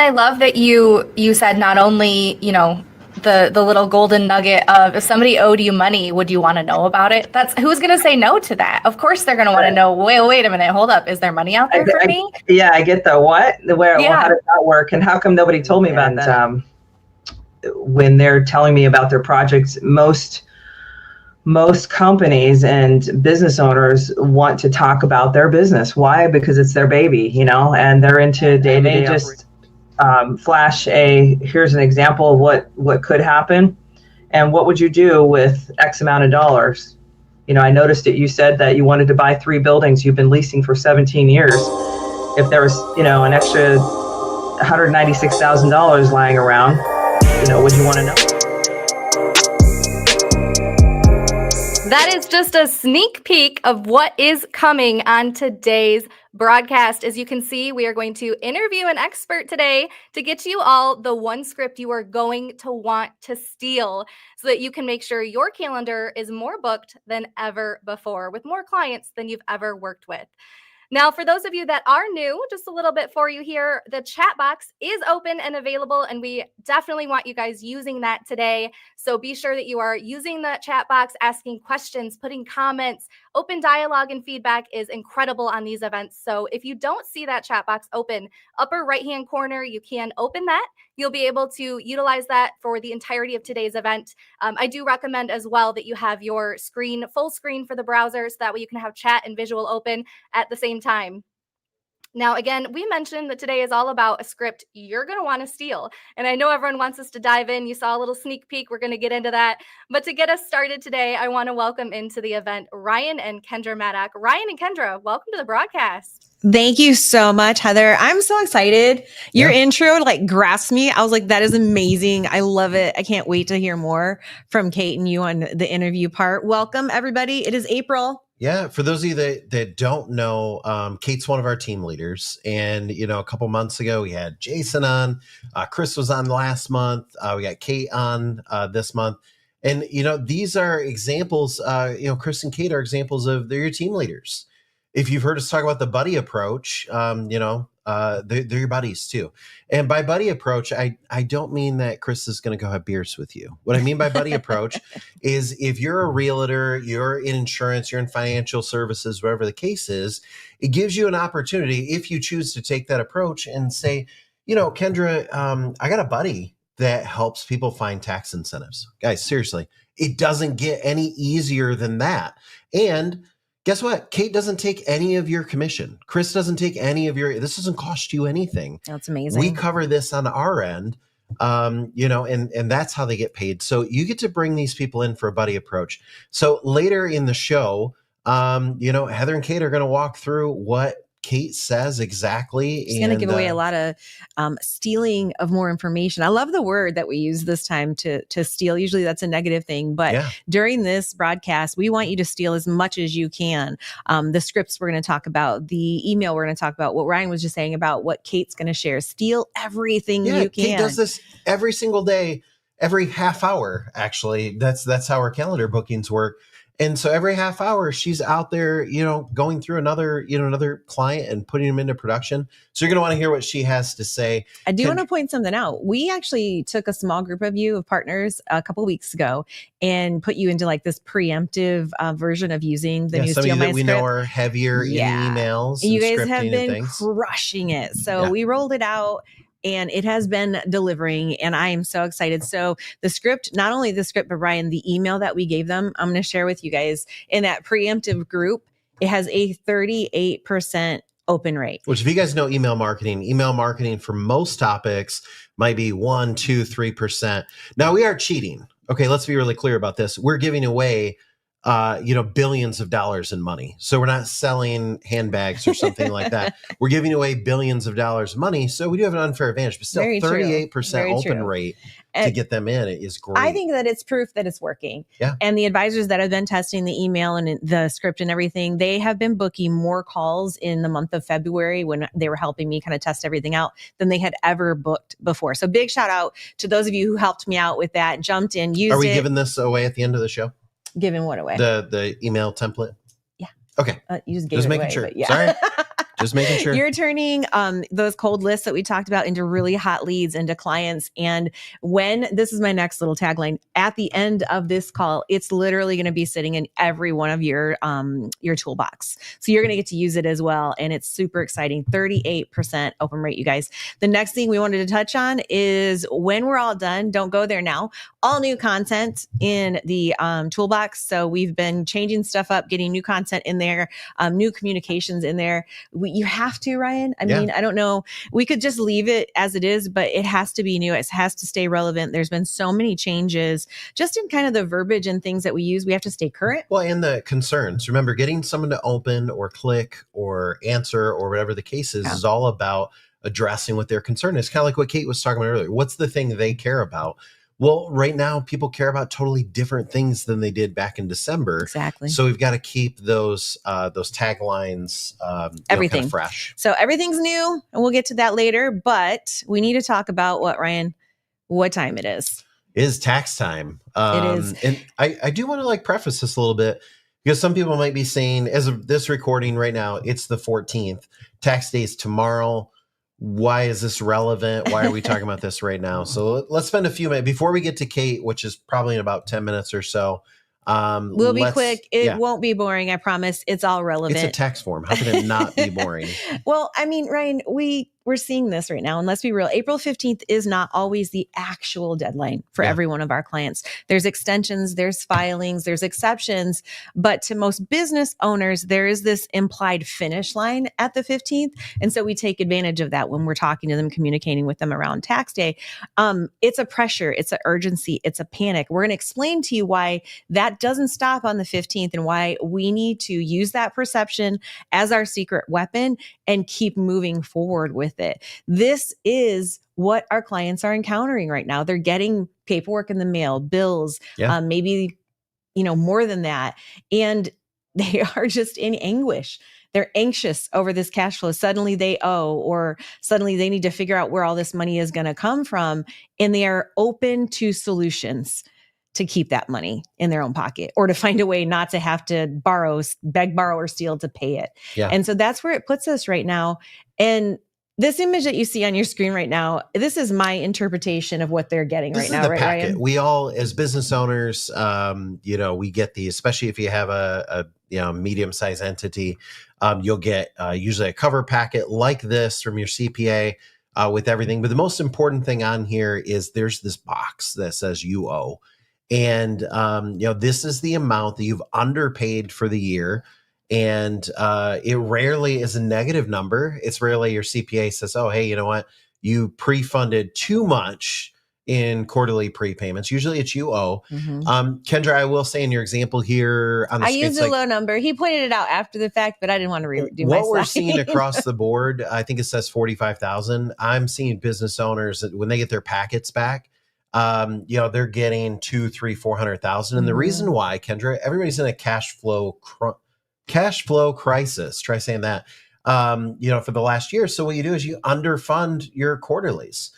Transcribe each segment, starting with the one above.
I love that you said not only, the little golden nugget of if somebody owed you money, would you want to know about it? That's who's going to say no to that? Of course they're going to want to know, wait a minute, hold up. Is there money out there for me? Yeah, I get the what, where, well, how does that work? And how come nobody told me about that? When they're telling me about their projects, most companies and business owners want to talk about their business. Why? Because it's their baby, and they're into day-to-day. Just flash here's an example of what could happen, and what would you do with X amount of dollars? I noticed that you said that you wanted to buy 3 buildings you've been leasing for 17 years. If there was, an extra $196,000 lying around, would you want to know? That is just a sneak peek of what is coming on today's broadcast. As you can see, we are going to interview an expert today to get you all the one script you are going to want to steal so that you can make sure your calendar is more booked than ever before with more clients than you've ever worked with. Now, for those of you that are new, just a little bit for you here, the chat box is open and available, and we definitely want you guys using that today. So be sure that you are using the chat box, asking questions, putting comments. Open dialogue and feedback is incredible on these events. So if you don't see that chat box open, upper right-hand corner, you can open that. You'll be able to utilize that for the entirety of today's event. I do recommend as well that you have your screen, full screen for the browser, so that way you can have chat and visual open at the same time. Now, again, we mentioned that today is all about a script you're going to want to steal. And I know everyone wants us to dive in. You saw a little sneak peek. We're going to get into that. But to get us started today, I want to welcome into the event Ryan and Kendra Maddock. Ryan and Kendra, welcome to the broadcast. Thank you so much, Heather. I'm so excited. Your intro grasped me. I was like, that is amazing. I love it. I can't wait to hear more from Kate and you on the interview part. Welcome, everybody. It is April. Yeah, for those of you that don't know, Kate's one of our team leaders. And, a couple months ago, we had Jason on. Chris was on last month. We got Kate on this month. And, these are examples, Chris and Kate are examples of they're your team leaders. If you've heard us talk about the buddy approach, they're your buddies too. And by buddy approach, I don't mean that Chris is going to go have beers with you. What I mean by buddy approach is if you're a realtor, you're in insurance, you're in financial services, whatever the case is, it gives you an opportunity if you choose to take that approach and say, Kendra, I got a buddy that helps people find tax incentives. Guys, seriously, it doesn't get any easier than that. And guess what? Kate doesn't take any of your commission. Chris doesn't take any of this doesn't cost you anything. That's amazing. We cover this on our end, and that's how they get paid. So you get to bring these people in for a buddy approach. So later in the show, Heather and Kate are going to walk through what Kate says exactly. She's going to give away a lot of stealing of more information. I love the word that we use this time to steal. Usually that's a negative thing, but during this broadcast, we want you to steal as much as you can. The scripts we're going to talk about, the email we're going to talk about, what Ryan was just saying about what Kate's going to share. Steal everything you can. Kate does this every single day, every half hour. Actually, that's how our calendar bookings work. And so every half hour, she's out there, going through another client and putting them into production. So you're going to want to hear what she has to say. I do want to point something out. We actually took a small group of you of partners a couple of weeks ago and put you into this preemptive version of using the new Steal My My Script. We know are heavier in emails. You guys have been crushing it. So we rolled it out. And it has been delivering, and I am so excited. So the script, not only the script, but Ryan, the email that we gave them, I'm going to share with you guys. In that preemptive group, it has a 38% open rate. Which, if you guys know email marketing for most topics might be 1%, 2%, 3%. Now, we are cheating. Okay, let's be really clear about this. We're giving away billions of dollars in money. So we're not selling handbags or something like that. We're giving away billions of dollars of money. So we do have an unfair advantage, but still 38% open rate to get them in is great. I think that it's proof that it's working. Yeah. And the advisors that have been testing the email and the script and everything, they have been booking more calls in the month of February when they were helping me kind of test everything out than they had ever booked before. So big shout out to those of you who helped me out with that, jumped in, used it. Are we giving this away at the end of the show? Giving what away? The email template? Yeah. Okay. You just gave it away. Sure. Yeah. Sorry. Just making sure. You're turning those cold lists that we talked about into really hot leads, into clients. And this is my next little tagline, at the end of this call, it's literally going to be sitting in every one of your toolbox. So you're going to get to use it as well. And it's super exciting. 38% open rate, you guys. The next thing we wanted to touch on is when we're all done, don't go there now, all new content in the toolbox. So we've been changing stuff up, getting new content in there, new communications in there. You have to, Ryan. I mean, I don't know. We could just leave it as it is, but it has to be new. It has to stay relevant. There's been so many changes just in kind of the verbiage and things that we use. We have to stay current. Well, and the concerns. Remember, getting someone to open or click or answer or whatever the case is all about addressing what their concern is. Kind of like what Kate was talking about earlier. What's the thing they care about? Well, right now, people care about totally different things than they did back in December. Exactly. So we've got to keep those taglines, everything kind of fresh. So everything's new, and we'll get to that later. But we need to talk about what, Ryan? What time it is? It is tax time. It is, and I do want to preface this a little bit because some people might be saying, as of this recording right now, it's the 14th. Tax day is tomorrow. Why is this relevant? Why are we talking about this right now? So let's spend a few minutes before we get to Kate, which is probably in about 10 minutes or so. We'll be quick. It won't be boring. I promise. It's all relevant. It's a tax form. How can it not be boring? Well, I mean, Ryan, we're seeing this right now. And let's be real. April 15th is not always the actual deadline for every one of our clients. There's extensions, there's filings, there's exceptions. But to most business owners, there is this implied finish line at the 15th. And so we take advantage of that when we're talking to them, communicating with them around tax day. It's a pressure, it's an urgency, it's a panic. We're going to explain to you why that doesn't stop on the 15th and why we need to use that perception as our secret weapon and keep moving forward with it. This is what our clients are encountering right now. They're getting paperwork in the mail, bills, maybe, more than that. And they are just in anguish. They're anxious over this cash flow. Suddenly they owe, or suddenly they need to figure out where all this money is going to come from. And they are open to solutions to keep that money in their own pocket, or to find a way not to have to beg, borrow, or steal to pay it. Yeah. And so that's where it puts us right now. And this image that you see on your screen right now, this is my interpretation of what they're getting right now, right, Ryan? We all, as business owners, we get these, especially if you have a medium-sized entity, you'll get usually a cover packet like this from your CPA with everything. But the most important thing on here is there's this box that says you owe. And, this is the amount that you've underpaid for the year. And it rarely is a negative number. It's rarely your CPA says, oh, hey, you know what? You pre-funded too much in quarterly prepayments. Usually it's you owe. Mm-hmm. Kendra, I will say in your example here on the screen, I used a low number. He pointed it out after the fact, but I didn't want to redo what we're seeing across the board. I think it says 45,000. I'm seeing business owners that when they get their packets back, they're getting 200,000, 300,000, 400,000. And the reason why, Kendra, everybody's in a cash flow crisis. Try saying that, for the last year. So what you do is you underfund your quarterlies,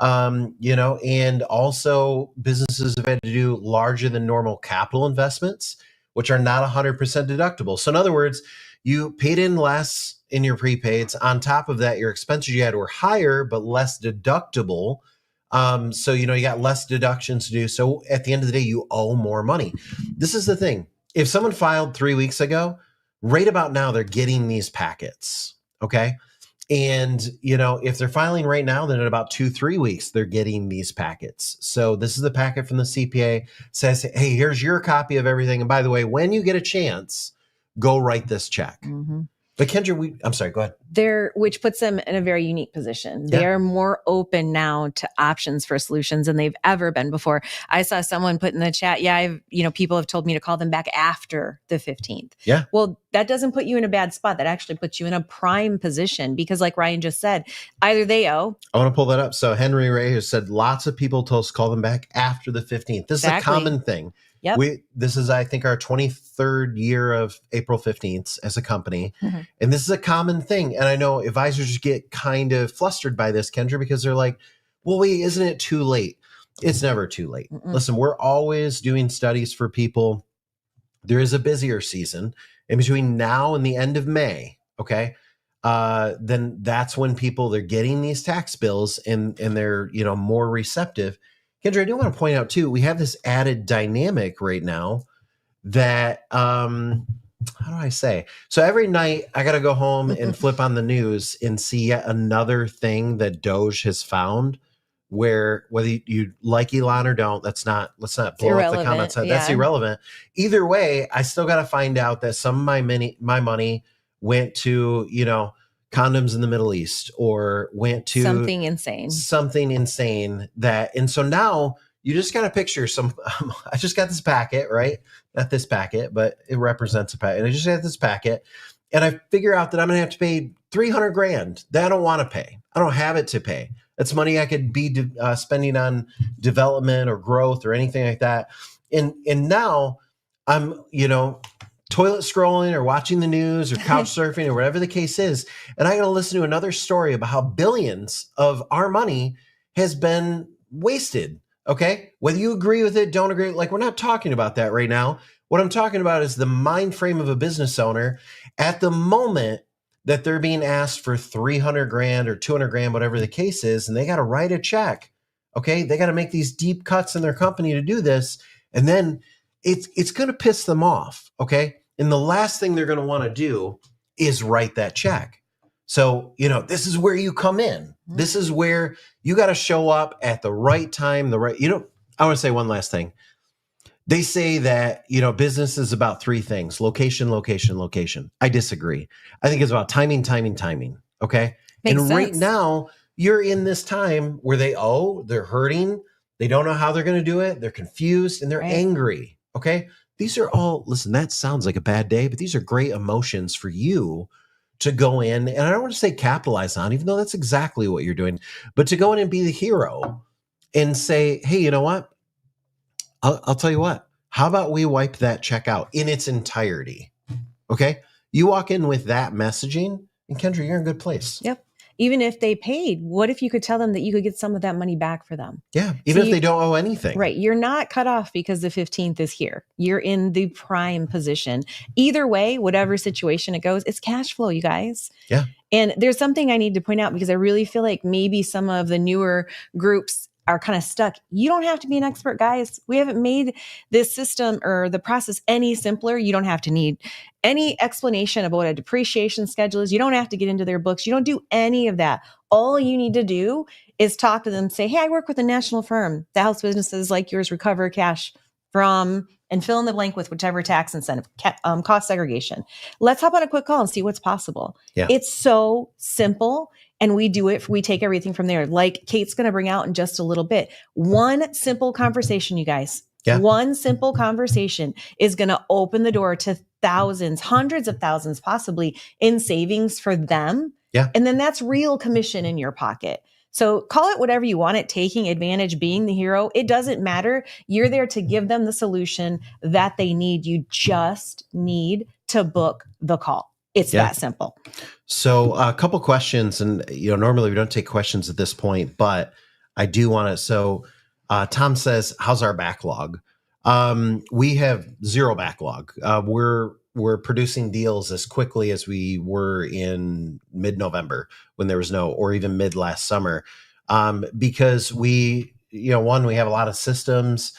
and also businesses have had to do larger than normal capital investments, which are not 100% deductible. So in other words, you paid in less in your prepaids. On top of that, your expenses you had were higher, but less deductible. So, you got less deductions to do. So at the end of the day, you owe more money. This is the thing. If someone filed 3 weeks ago, right about now, they're getting these packets. Okay. And, if they're filing right now, then in about 2-3 weeks, they're getting these packets. So this is the packet from the CPA, says, hey, here's your copy of everything. And by the way, when you get a chance, go write this check. Mm-hmm. But Kendra, I'm sorry, go ahead. Which puts them in a very unique position. They are more open now to options for solutions than they've ever been before. I saw someone put in the chat, people have told me to call them back after the 15th. Yeah. Well, that doesn't put you in a bad spot. That actually puts you in a prime position because like Ryan just said, either they owe. I want to pull that up. So Henry Ray has said lots of people told us to call them back after the 15th. This is a common thing. Yep. This is, I think, our 23rd year of April 15th as a company. Mm-hmm. And this is a common thing. And I know advisors get kind of flustered by this, Kendra, because they're like, well, wait, isn't it too late? It's never too late. Mm-mm. Listen, we're always doing studies for people. There is a busier season in between now and the end of May. Okay. then that's when they're getting these tax bills and they're, more receptive. Kendra, I do want to point out too, we have this added dynamic right now that, how do I say? So every night I got to go home and flip on the news and see yet another thing that Doge has found, where whether you like Elon or don't, let's not blow up the comments. That's irrelevant. Either way, I still got to find out that some of my money went to, condoms in the Middle East, or went to something insane that. And so now you just got to picture I just got this packet, right? Not this packet, but it represents a packet. And I just got this packet and I figure out that I'm going to have to pay $300,000 that I don't want to pay. I don't have it to pay. That's money I could be spending on development or growth or anything like that. And now I'm, toilet scrolling or watching the news or couch surfing or whatever the case is. And I got to listen to another story about how billions of our money has been wasted. Okay. Whether you agree with it, don't agree. Like, we're not talking about that right now. What I'm talking about is the mind frame of a business owner at the moment that they're being asked for $300,000 or $200,000, whatever the case is, and they got to write a check. Okay. They got to make these deep cuts in their company to do this. And then it's going to piss them off. Okay. And the last thing they're going to want to do is write that check. So, this is where you come in. This is where you got to show up at the right time, I want to say one last thing. They say that, business is about three things: location, location, location. I disagree. I think it's about timing, timing, timing. Okay. Makes sense. Right now you're in this time where they're hurting. They don't know how they're going to do it. They're confused and they're angry. Okay. These are all, listen, that sounds like a bad day, but these are great emotions for you to go in. And I don't want to say capitalize on, even though that's exactly what you're doing, but to go in and be the hero and say, hey, you know what? I'll tell you what, how about we wipe that check out in its entirety? Okay. You walk in with that messaging and Kendra, you're in a good place. Yep. Even if they paid, what if you could tell them that you could get some of that money back for them? Yeah. Even if they don't owe anything. Right. You're not cut off because the 15th is here. You're in the prime position. Either way, whatever situation it goes, it's cash flow, you guys. Yeah. And there's something I need to point out because I really feel like maybe some of the newer groups are kind of stuck. You don't have to be an expert, guys. We haven't made this system or the process any simpler. You don't have to need any explanation about what a depreciation schedule is. You don't have to get into their books. You don't do any of that. All you need to do is talk to them, say, hey, I work with a national firm that helps businesses like yours recover cash from, and fill in the blank with whichever tax incentive, cost segregation. Let's hop on a quick call and see what's possible. Yeah. It's so simple. And we do it. We take everything from there. Like Kate's going to bring out in just a little bit. One simple conversation, you guys. Yeah. One simple conversation is going to open the door to thousands, hundreds of thousands, possibly in savings for them. Yeah. And then that's real commission in your pocket. So call it whatever you want it, taking advantage, being the hero. It doesn't matter. You're there to give them the solution that they need. You just need to book the call. It's that simple. So a couple questions, and normally we don't take questions at this point, but I do want to. So Tom says, "How's our backlog?" We have zero backlog. We're producing deals as quickly as we were in mid-November when there was or even mid last summer, because we have a lot of systems.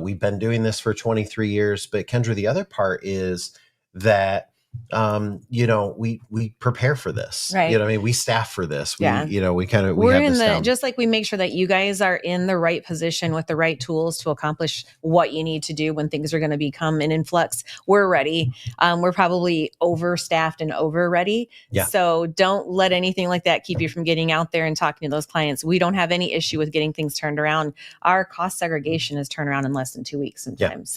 We've been doing this for 23 years, but Kendra, the other part is that. We prepare for this, right? We staff for this. We're in just like we make sure that you guys are in the right position with the right tools to accomplish what you need to do when things are going to become an influx. We're ready. We're probably overstaffed and over ready. Yeah. So don't let anything like that keep you from getting out there and talking to those clients. We don't have any issue with getting things turned around. Our cost segregation is turned around in less than 2 weeks sometimes.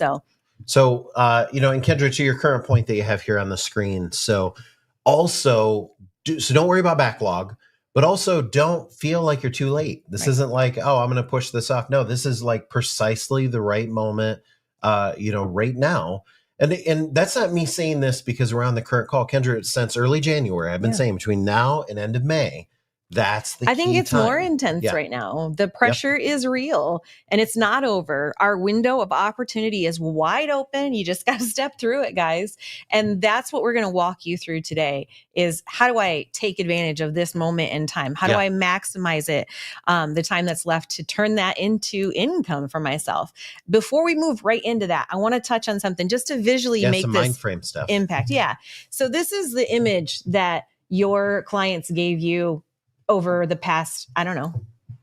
So, and Kendra, to your current point that you have here on the screen. So don't worry about backlog, but also don't feel like you're too late. This isn't like, oh, I'm going to push this off. No, this is like precisely the right moment, right now. And that's not me saying this because we're on the current call. Kendra, since early January, I've been saying between now and end of May, That's the I think key it's time. more intense right now. The pressure is real and it's not over. Our window of opportunity is wide open. You just got to step through it, guys. And that's what we're going to walk you through today is how do I take advantage of this moment in time? How do I maximize it? The time that's left to turn that into income for myself. Before we move right into that, I want to touch on something just to visually make some this mind frame stuff impact. Yeah. So this is the image that your clients gave you over the past, I don't know,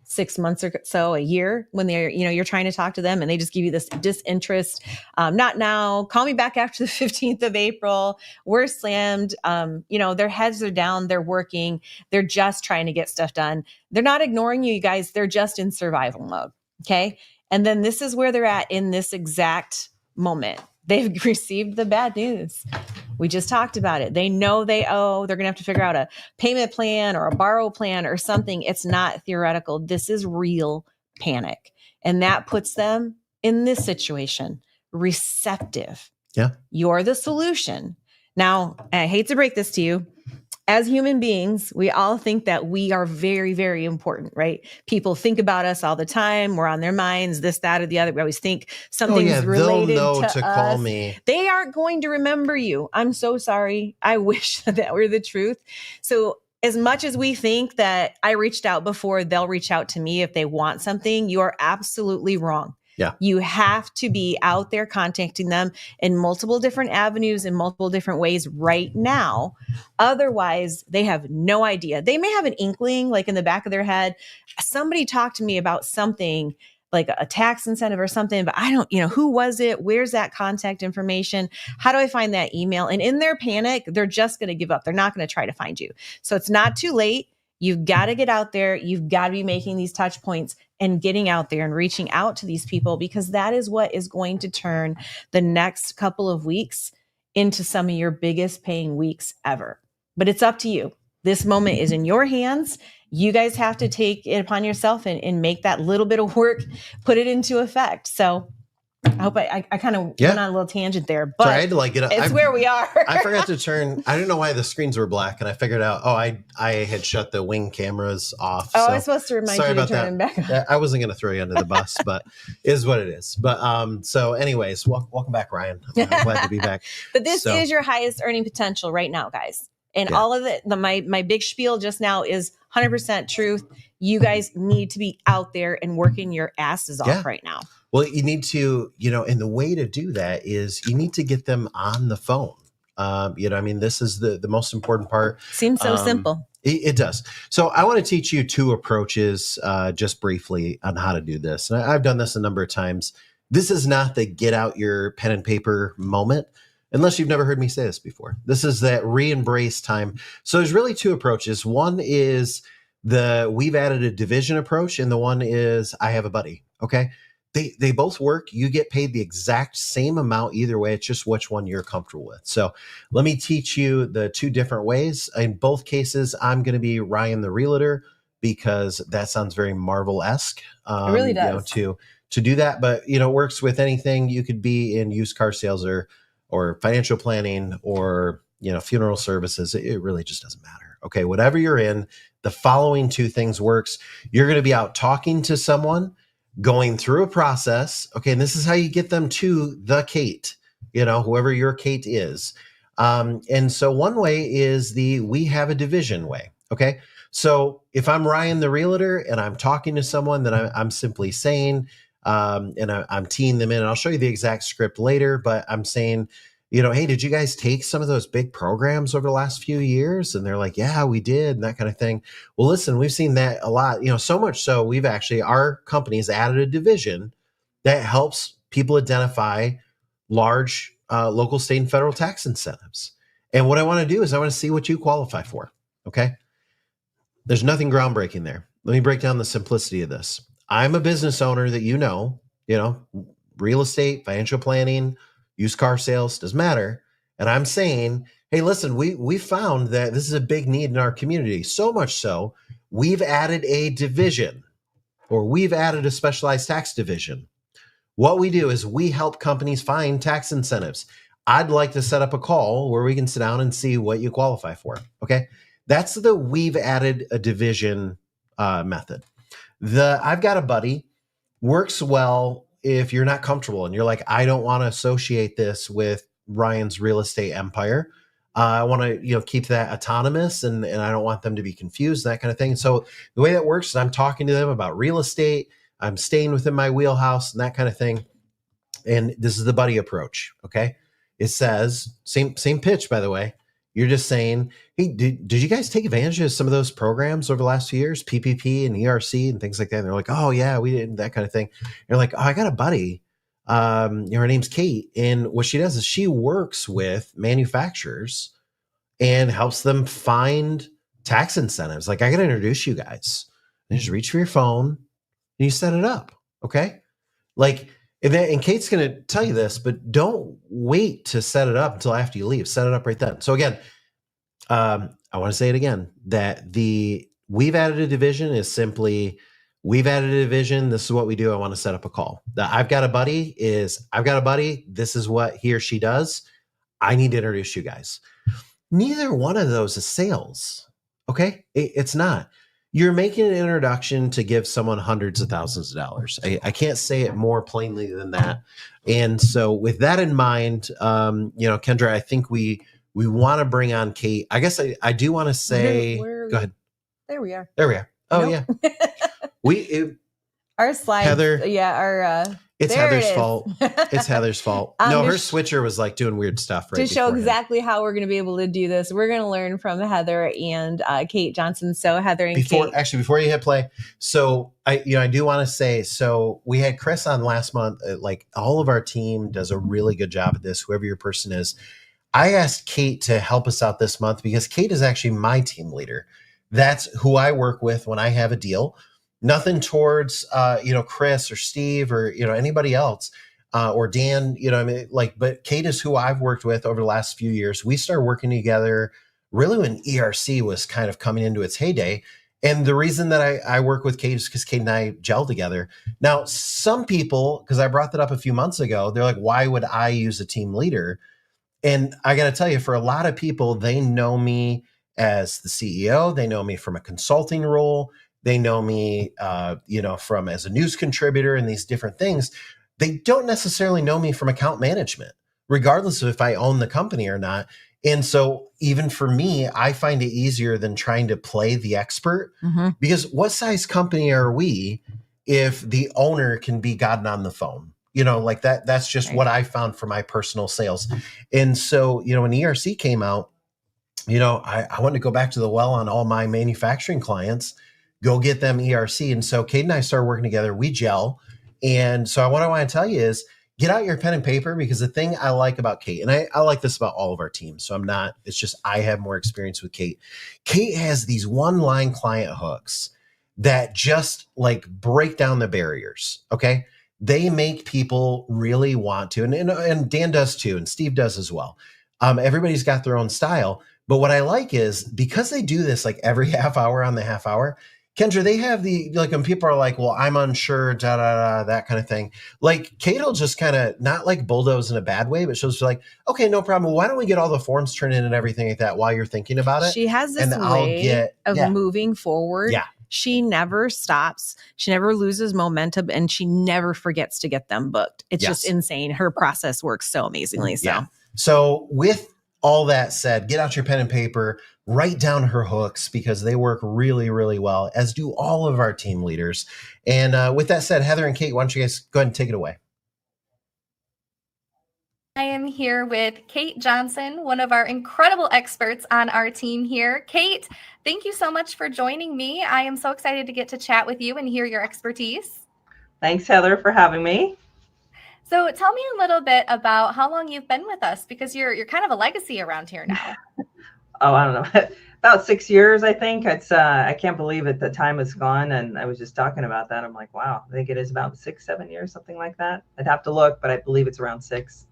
6 months or so, a year, when they're, you're trying to talk to them and they just give you this disinterest. Not now, call me back after the 15th of April. We're slammed. Their heads are down. They're working. They're just trying to get stuff done. They're not ignoring you guys. They're just in survival mode. Okay. And then this is where they're at in this exact moment. They've received the bad news. We just talked about it. They know they owe. They're going to have to figure out a payment plan or a borrow plan or something. It's not theoretical. This is real panic. And that puts them in this situation, receptive. Yeah. You're the solution. Now, I hate to break this to you. As human beings, we all think that we are very, very important, right? People think about us all the time. We're on their minds, this, that, or the other. We always think something's related they'll know to us. call me. They aren't going to remember you. I'm so sorry. I wish that were the truth. So as much as we think that I reached out before, they'll reach out to me if they want something, you are absolutely wrong. Yeah. You have to be out there contacting them in multiple different avenues in multiple different ways right now. Otherwise, they have no idea. They may have an inkling, like in the back of their head. Somebody talked to me about something like a tax incentive or something, but I don't, who was it? Where's that contact information? How do I find that email? And in their panic, they're just going to give up. They're not going to try to find you. So it's not too late. You've got to get out there. You've got to be making these touch points and getting out there and reaching out to these people, because that is what is going to turn the next couple of weeks into some of your biggest paying weeks ever. But it's up to you. This moment is in your hands. You guys have to take it upon yourself and make that little bit of work, put it into effect. So I hope I kind of went on a little tangent there, but sorry, I had to get up. It's where we are. I forgot to turn. I didn't know why the screens were black, and I figured out. I had shut the wing cameras off. Oh, I was supposed to remind you to turn them back on. I wasn't going to throw you under the bus, but it is what it is. But so, anyways, welcome back, Ryan. I'm glad to be back. But this is your highest earning potential right now, guys. And all of it, my big spiel just now is 100% truth. You guys need to be out there and working your asses off right now. Well, you need to, and the way to do that is you need to get them on the phone. This is the most important part. Seems so simple. It does. So I want to teach you two approaches just briefly on how to do this. And I've done this a number of times. This is not the get out your pen and paper moment, unless you've never heard me say this before. This is that re-embrace time. So there's really two approaches. One is we've added a division approach, and the one is I have a buddy. Okay. They both work. You get paid the exact same amount either way. It's just which one you're comfortable with. So let me teach you the two different ways. In both cases, I'm going to be Ryan the Realtor, because that sounds very Marvel-esque. It really does. To do that. But, it works with anything. You could be in used car sales or financial planning or, funeral services. It really just doesn't matter. Okay. Whatever you're in, the following two things works. You're going to be out talking to someone, going through a process. Okay. And this is how you get them to the Kate, whoever your Kate is. And so one way is we have a division way. Okay. So if I'm Ryan the Realtor and I'm talking to someone, then I'm simply saying, and I'm teeing them in, and I'll show you the exact script later, but I'm saying, hey, did you guys take some of those big programs over the last few years? And they're like, yeah, we did, and that kind of thing. Well, listen, we've seen that a lot, so much so our company's added a division that helps people identify large local, state, and federal tax incentives. And what I want to do is I want to see what you qualify for. Okay. There's nothing groundbreaking there. Let me break down the simplicity of this. I'm a business owner that real estate, financial planning, used car sales, doesn't matter. And I'm saying, hey, listen, we found that this is a big need in our community. So much so, we've added a division, or we've added a specialized tax division. What we do is we help companies find tax incentives. I'd like to set up a call where we can sit down and see what you qualify for. Okay. That's the we've added a division method. The I've got a buddy works well if you're not comfortable and you're like, I don't want to associate this with Ryan's real estate empire. I want to, keep that autonomous and I don't want them to be confused, that kind of thing. So the way that works is I'm talking to them about real estate. I'm staying within my wheelhouse and that kind of thing. And this is the buddy approach. Okay. It says same pitch, by the way. You're just saying, hey, did you guys take advantage of some of those programs over the last few years, PPP and ERC and things like that? And they're like, oh yeah, we did, that kind of thing. And you're like, oh, I got a buddy. Her name's Kate. And what she does is she works with manufacturers and helps them find tax incentives. Like, I got to introduce you guys. And just reach for your phone and you set it up. Okay. Like, and Kate's going to tell you this, but don't wait to set it up until after you leave. Set it up right then. So again, I want to say it again, that we've added a division is simply, we've added a division. This is what we do. I want to set up a call. The I've got a buddy. This is what he or she does. I need to introduce you guys. Neither one of those is sales. Okay. It's not. You're making an introduction to give someone hundreds of thousands of dollars. I can't say it more plainly than that. And so with that in mind, Kendra, I think we want to bring on Kate. I guess I do want to say, go ahead. There we are. Oh, nope. Yeah. Our slides. Heather. Yeah. It's Heather's fault. It's Heather's fault. No, her switcher was like doing weird stuff. Right. To show exactly how we're going to be able to do this, we're going to learn from Heather and Kate Johnson. So Heather and Kate. Actually, before you hit play, so I do want to say, so we had Chris on last month. Like, all of our team does a really good job at this, whoever your person is. I asked Kate to help us out this month because Kate is actually my team leader. That's who I work with when I have a deal. Nothing towards, Chris or Steve or, anybody else or Dan, but Kate is who I've worked with over the last few years. We started working together really when ERC was kind of coming into its heyday. And the reason that I work with Kate is because Kate and I gel together. Now, some people, because I brought that up a few months ago, they're like, why would I use a team leader? And I got to tell you, for a lot of people, they know me as the CEO. They know me from a consulting role. They know me, from as a news contributor and these different things. They don't necessarily know me from account management, regardless of if I own the company or not. And so even for me, I find it easier than trying to play the expert, because what size company are we if the owner can be gotten on the phone? Like that's just right. What I found for my personal sales. And so, when ERC came out, I wanted to go back to the well on all my manufacturing clients, go get them ERC. And so Kate and I started working together. We gel. And so what I want to tell you is get out your pen and paper, because the thing I like about Kate, and I like this about all of our teams. So it's just, I have more experience with Kate. Kate has these one-line client hooks that just like break down the barriers. Okay. They make people really want to, and Dan does too. And Steve does as well. Everybody's got their own style. But what I like is because they do this like every half hour on the half hour, Kendra, they have when people are like, well, I'm unsure, that kind of thing. Like Kate will just kind of not like bulldoze in a bad way, but she'll just be like, okay, no problem. Why don't we get all the forms turned in and everything like that while you're thinking about it? She has this way of moving forward. Yeah. She never stops. She never loses momentum, and she never forgets to get them booked. It's just insane. Her process works so amazingly. So, So with all that said, get out your pen and paper, write down her hooks, because they work really, really well, as do all of our team leaders. And with that said, Heather and Kate, why don't you guys go ahead and take it away? I am here with Kate Johnson, one of our incredible experts on our team here. Kate, thank you so much for joining me. I am so excited to get to chat with you and hear your expertise. Thanks, Heather, for having me. So tell me a little bit about how long you've been with us, because you're kind of a legacy around here now. Oh, I don't know. About 6 years, I think. It's I can't believe it. The time is gone. And I was just talking about that. I'm like, wow, I think it is about 6, 7 years, something like that. I'd have to look, but I believe it's around 6.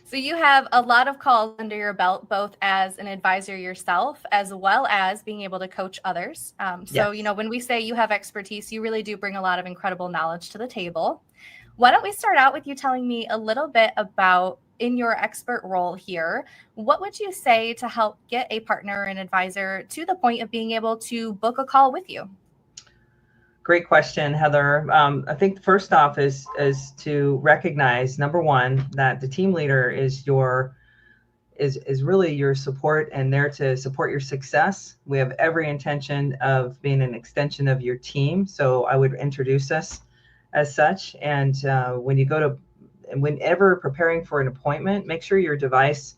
So you have a lot of calls under your belt, both as an advisor yourself, as well as being able to coach others. When we say you have expertise, you really do bring a lot of incredible knowledge to the table. Why don't we start out with you telling me a little bit about in your expert role here, what would you say to help get a partner and advisor to the point of being able to book a call with you? Great question, Heather. I think first off is to recognize, number one, that the team leader is really your support and there to support your success. We have every intention of being an extension of your team. So I would introduce us as such. And whenever preparing for an appointment, make sure your device,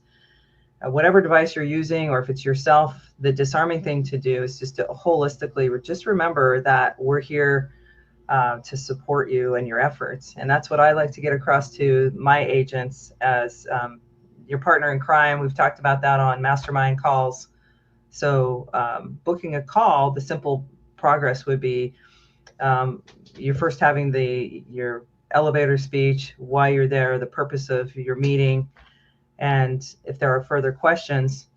whatever device you're using, or if it's yourself, the disarming thing to do is just to holistically just remember that we're here to support you and your efforts. And that's what I like to get across to my agents as your partner in crime. We've talked about that on mastermind calls. So booking a call, the simple progress would be you're first having your elevator speech, why you're there, the purpose of your meeting. And if there are further questions,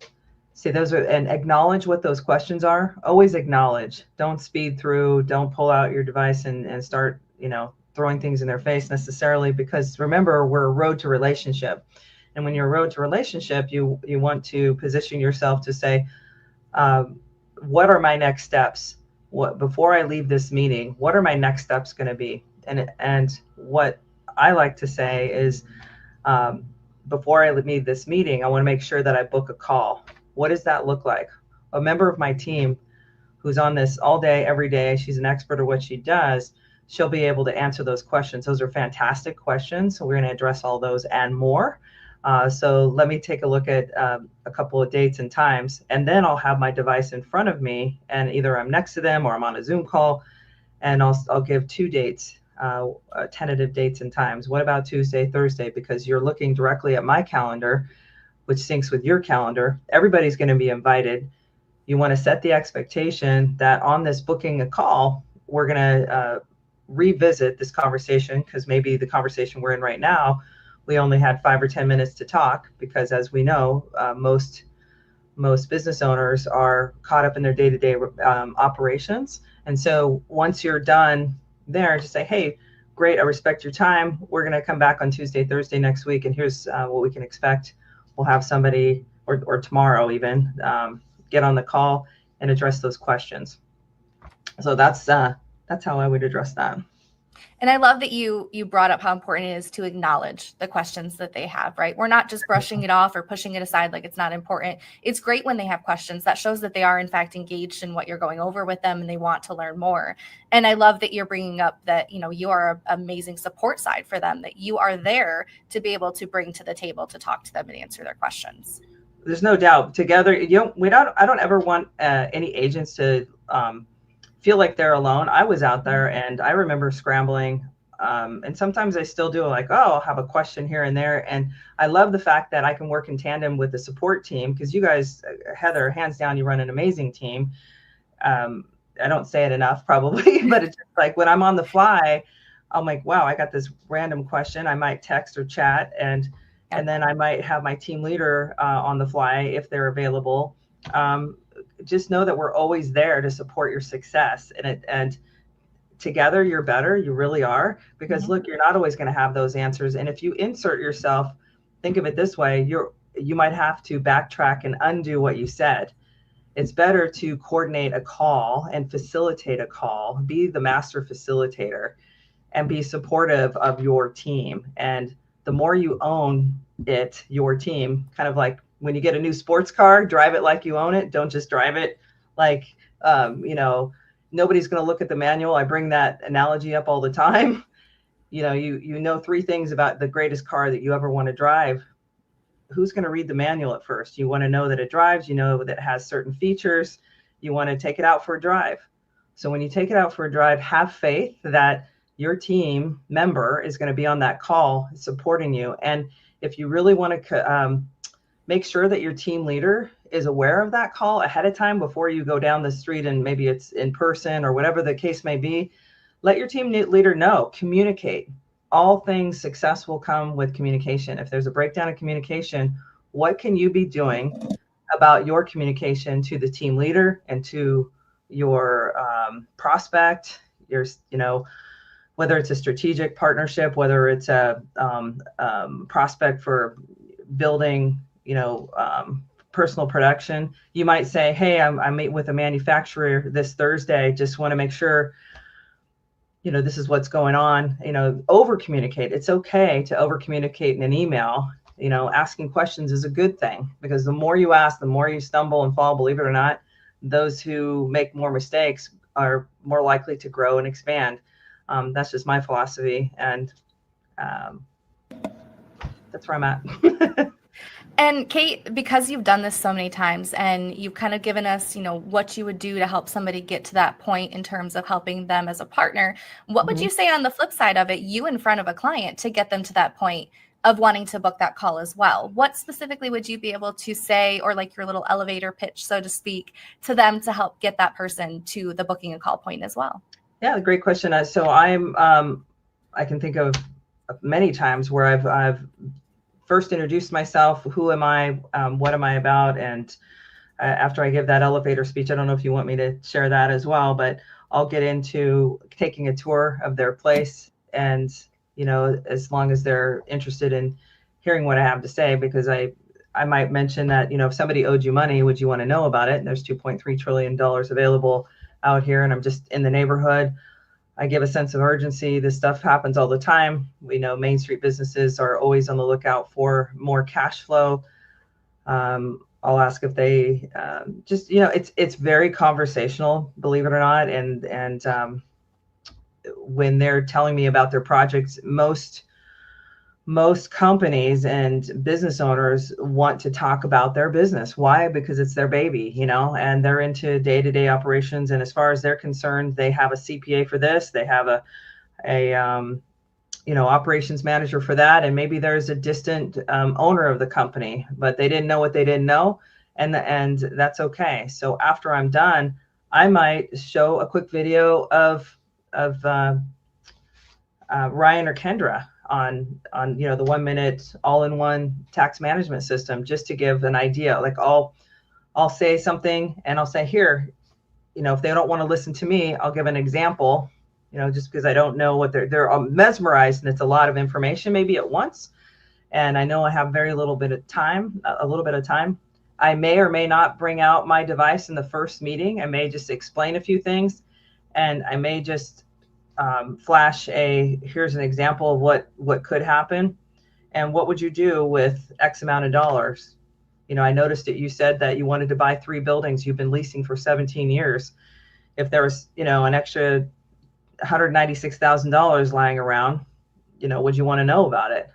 say those are, and acknowledge what those questions are. Always acknowledge. Don't speed through. Don't pull out your device and start, throwing things in their face necessarily, because remember, we're a road to relationship. And when you're a road to relationship, you want to position yourself to say, what are my next steps? Before I leave this meeting, what are my next steps going to be? And what I like to say is, before I leave this meeting, I want to make sure that I book a call. What does that look like? A member of my team who's on this all day, every day, she's an expert at what she does, she'll be able to answer those questions. Those are fantastic questions. So we're going to address all those and more. So let me take a look at a couple of dates and times, and then I'll have my device in front of me, and either I'm next to them or I'm on a Zoom call, and I'll give 2 dates, tentative dates and times. What about Tuesday, Thursday? Because you're looking directly at my calendar, which syncs with your calendar. Everybody's going to be invited. You want to set the expectation that on this booking a call, we're going to revisit this conversation, because maybe the conversation we're in right now, we only had 5 or 10 minutes to talk, because as we know, most business owners are caught up in their day-to-day operations. And so once you're done there, just say, hey, great, I respect your time. We're going to come back on Tuesday, Thursday next week, and here's what we can expect. We'll have somebody, or tomorrow even, get on the call and address those questions. So that's how I would address that. And I love that you brought up how important it is to acknowledge the questions that they have, right? We're not just brushing it off or pushing it aside like it's not important. It's great when they have questions. That shows that they are in fact engaged in what you're going over with them and they want to learn more. And I love that you're bringing up that, you are an amazing support side for them, that you are there to be able to bring to the table to talk to them and answer their questions. There's no doubt. Together, I don't ever want any agents to feel like they're alone. I was out there and I remember scrambling. And sometimes I still do, like, I'll have a question here and there. And I love the fact that I can work in tandem with the support team, because you guys, Heather, hands down, you run an amazing team. I don't say it enough probably, but it's just like when I'm on the fly, I'm like, wow, I got this random question. I might text or chat, and then I might have my team leader on the fly if they're available. Just know that we're always there to support your success, and together you're better. You really are, because look, you're not always going to have those answers. And if you insert yourself, think of it this way, you might have to backtrack and undo what you said. It's better to coordinate a call and facilitate a call, be the master facilitator, and be supportive of your team. And the more you own it, your team, kind of like when you get a new sports car, drive it like you own it. Don't just drive it like, nobody's going to look at the manual. I bring that analogy up all the time. You know 3 things about the greatest car that you ever want to drive. Who's going to read the manual at first? You want to know that it drives, that it has certain features. You want to take it out for a drive. So when you take it out for a drive, have faith that your team member is going to be on that call supporting you. And if you really want to make sure that your team leader is aware of that call ahead of time before you go down the street, and maybe it's in person or whatever the case may be, let your team leader know. Communicate. All things success will come with communication. If there's a breakdown in communication, what can you be doing about your communication to the team leader and to your prospect, whether it's a strategic partnership, whether it's a prospect for building, personal production. You might say, hey, I meet with a manufacturer this Thursday. Just want to make sure, this is what's going on. Over communicate. It's okay to over communicate in an email. Asking questions is a good thing, because the more you ask, the more you stumble and fall. Believe it or not, those who make more mistakes are more likely to grow and expand. That's just my philosophy. And that's where I'm at. And Kate, because you've done this so many times and you've kind of given us, what you would do to help somebody get to that point in terms of helping them as a partner, what would you say on the flip side of it, you in front of a client, to get them to that point of wanting to book that call as well? What specifically would you be able to say, or like your little elevator pitch, so to speak, to them to help get that person to the booking a call point as well? Yeah, great question. So I can think of many times where I've first introduced myself. Who am I? What am I about? And after I give that elevator speech, I don't know if you want me to share that as well, but I'll get into taking a tour of their place. And, as long as they're interested in hearing what I have to say, because I might mention that, if somebody owed you money, would you want to know about it? And there's $2.3 trillion available out here, and I'm just in the neighborhood. I give a sense of urgency. This stuff happens all the time. We know Main Street businesses are always on the lookout for more cash flow. I'll ask if they it's very conversational, believe it or not. And when they're telling me about their projects, most companies and business owners want to talk about their business. Why? Because it's their baby, and they're into day-to-day operations. And as far as they're concerned, they have a CPA for this, they have a operations manager for that. And maybe there's a distant owner of the company, but they didn't know what they didn't know. And that's okay. So after I'm done, I might show a quick video of Ryan or Kendra on the 1 minute all-in-one tax management system, just to give an idea. Like I'll say something and I'll say, here, if they don't want to listen to me, I'll give an example, just because I don't know what they're mesmerized, and it's a lot of information maybe at once. And I know I have a little bit of time. I may or may not bring out my device in the first meeting. I may just explain a few things, and I may just flash here's an example of what could happen, and what would you do with X amount of dollars. I noticed that you said that you wanted to buy 3 buildings you've been leasing for 17 years. If there was an extra $196,000 lying around, would you want to know about it?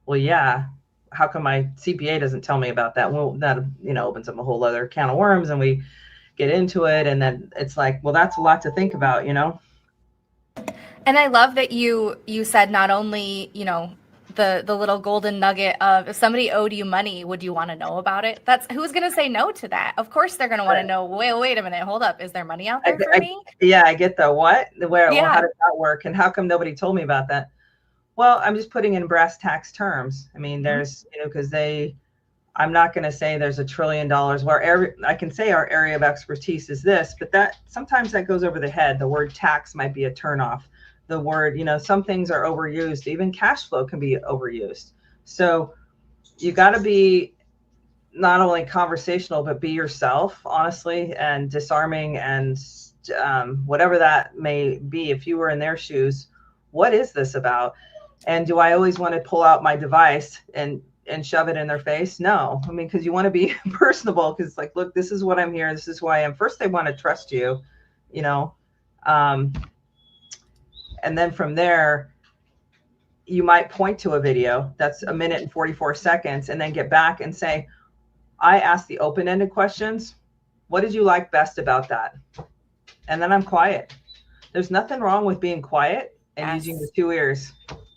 Well, yeah. How come my CPA doesn't tell me about that? Well, that opens up a whole other can of worms, and we get into it, and then it's like, well, that's a lot to think about. And I love that you said not only, the little golden nugget of, if somebody owed you money, would you want to know about it? That's who's going to say no to that? Of course they're going to want to know, wait a minute, hold up. Is there money out there for me? Yeah, I get the what? Where? Yeah. Well, how does that work? And how come nobody told me about that? Well, I'm just putting in brass tacks terms. I mean, there's, because I'm not going to say there's $1 trillion where I can say our area of expertise is this, but that sometimes that goes over the head. The word tax might be a turnoff. The word, some things are overused. Even cash flow can be overused. So you got to be not only conversational, but be yourself, honestly, and disarming, and whatever that may be. If you were in their shoes, what is this about? And do I always want to pull out my device and shove it in their face? No. I mean, because you want to be personable, because it's like, look, this is what I'm here. This is who I am. First, they want to trust you, and then from there, you might point to a video that's 1 minute and 44 seconds and then get back and say, I asked the open-ended questions. What did you like best about that? And then I'm quiet. There's nothing wrong with being quiet and using the 2 ears.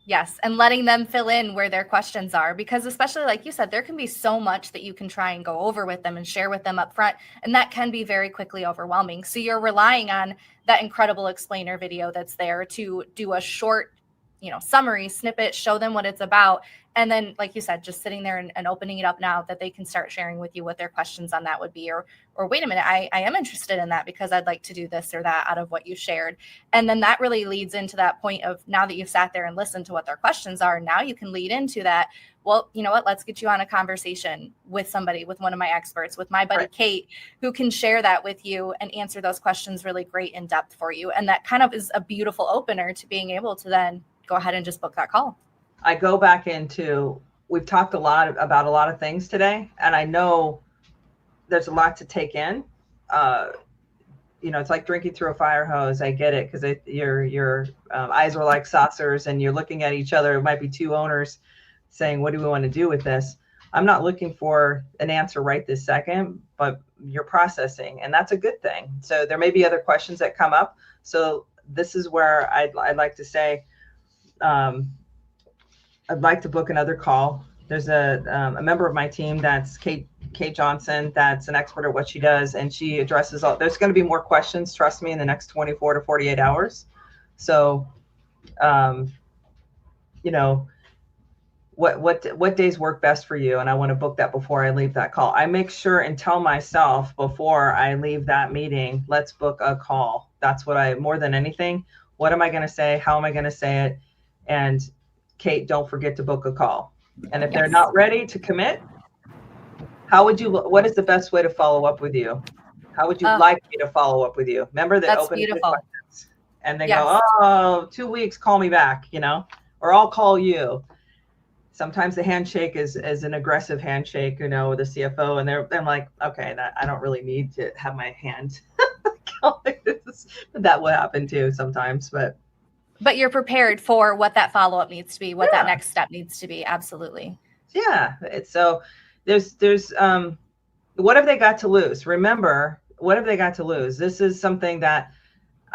Yes. And letting them fill in where their questions are, because especially like you said, there can be so much that you can try and go over with them and share with them up front. And that can be very quickly overwhelming. So you're relying on that incredible explainer video that's there to do a short summary snippet, show them what it's about. And then, like you said, just sitting there and opening it up now that they can start sharing with you what their questions on that would be, or wait a minute, I am interested in that because I'd like to do this or that out of what you shared. And then that really leads into that point of, now that you've sat there and listened to what their questions are, now you can lead into that. Well, you know what, let's get you on a conversation with somebody, with one of my experts, with my buddy, right, Kate, who can share that with you and answer those questions really great in depth for you. And that kind of is a beautiful opener to being able to then go ahead and just book that call. I go back into, we've talked a lot about a lot of things today, and I know there's a lot to take in. It's like drinking through a fire hose. I get it, because your eyes are like saucers and you're looking at each other. It might be two owners saying, what do we want to do with this? I'm not looking for an answer right this second, but you're processing, and that's a good thing. So there may be other questions that come up. So this is where I'd like to say, I'd like to book another call. There's a member of my team, that's Kate Johnson, that's an expert at what she does, and she addresses all. There's going to be more questions, trust me, in the next 24 to 48 hours. So, what days work best for you? And I want to book that before I leave that call. I make sure and tell myself before I leave that meeting, let's book a call. That's what more than anything, what am I going to say? How am I going to say it? And Kate, don't forget to book a call. And if they're not ready to commit, what is the best way to follow up with you? How would you like me to follow up with you? Remember that open questions. And they go, oh, 2 weeks, call me back, or I'll call you. Sometimes the handshake is an aggressive handshake, with the CFO, and they're like, okay, I don't really need to have my hand. That will happen too sometimes, but you're prepared for what that follow-up needs to be, what that next step needs to be. Absolutely. Yeah. So there's what have they got to lose? Remember, what have they got to lose? This is something that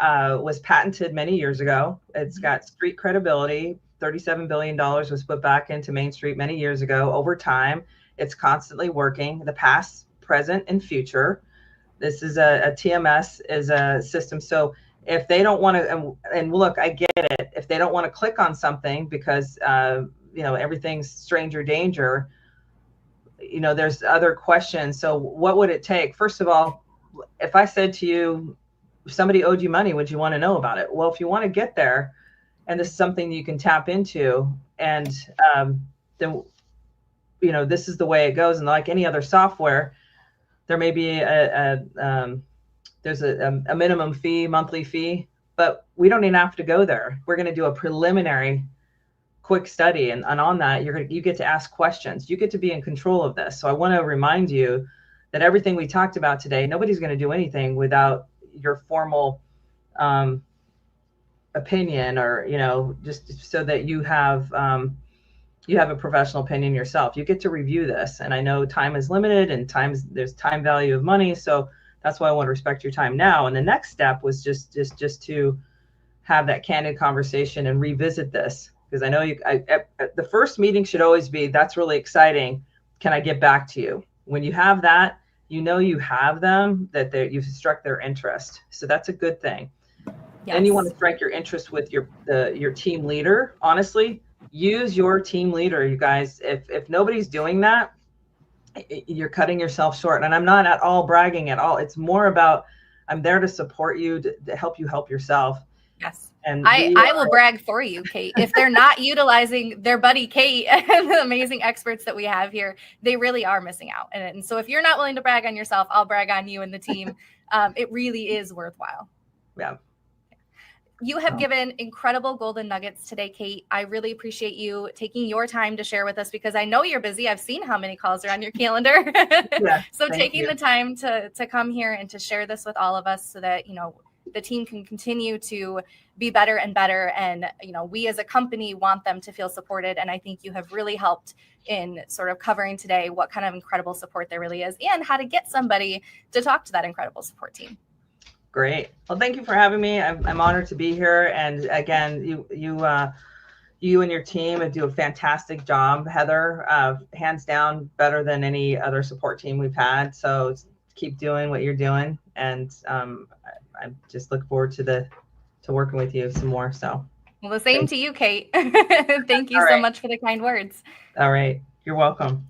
was patented many years ago. It's got street credibility. $37 billion was put back into Main Street many years ago. Over time, it's constantly working, the past, present, and future. This is a TMS is a system. So if they don't want to, and look, I get it. If they don't want to click on something because, everything's stranger danger, there's other questions. So what would it take? First of all, if I said to you, if somebody owed you money, would you want to know about it? Well, if you want to get there, and this is something you can tap into, and then, this is the way it goes. And like any other software, there may be there's a minimum fee, monthly fee, but we don't even have to go there. We're going to do a preliminary quick study. And on that, you get to ask questions. You get to be in control of this. So I want to remind you that everything we talked about today, nobody's going to do anything without your formal opinion, or, just so that you have a professional opinion yourself. You get to review this. And I know time is limited, and there's time value of money. So that's why I want to respect your time now. And the next step was just to have that candid conversation and revisit this, because I know the first meeting should always be, that's really exciting. Can I get back to you? When you have that, you have them, that you've struck their interest. So that's a good thing. Yes. Then you want to strike your interest with your team leader. Honestly, use your team leader, you guys. If nobody's doing that, you're cutting yourself short. And I'm not at all bragging at all. It's more about, I'm there to support you, to help you help yourself. Yes. And I will brag for you, Kate. If they're not utilizing their buddy Kate and the amazing experts that we have here, they really are missing out. And so if you're not willing to brag on yourself, I'll brag on you and the team. It really is worthwhile. Yeah. You have given incredible golden nuggets today, Kate. I really appreciate you taking your time to share with us, because I know you're busy. I've seen how many calls are on your calendar. Yeah, so taking the time to come here and to share this with all of us, so that, the team can continue to be better and better. And, we as a company want them to feel supported. And I think you have really helped in sort of covering today what kind of incredible support there really is, and how to get somebody to talk to that incredible support team. Great. Well, thank you for having me. I'm honored to be here. And again, you and your team do a fantastic job, Heather. Hands down, better than any other support team we've had. So keep doing what you're doing, and I just look forward to working with you some more. So Well, the same to you, Kate. Thank you so much for the kind words. All right. You're welcome.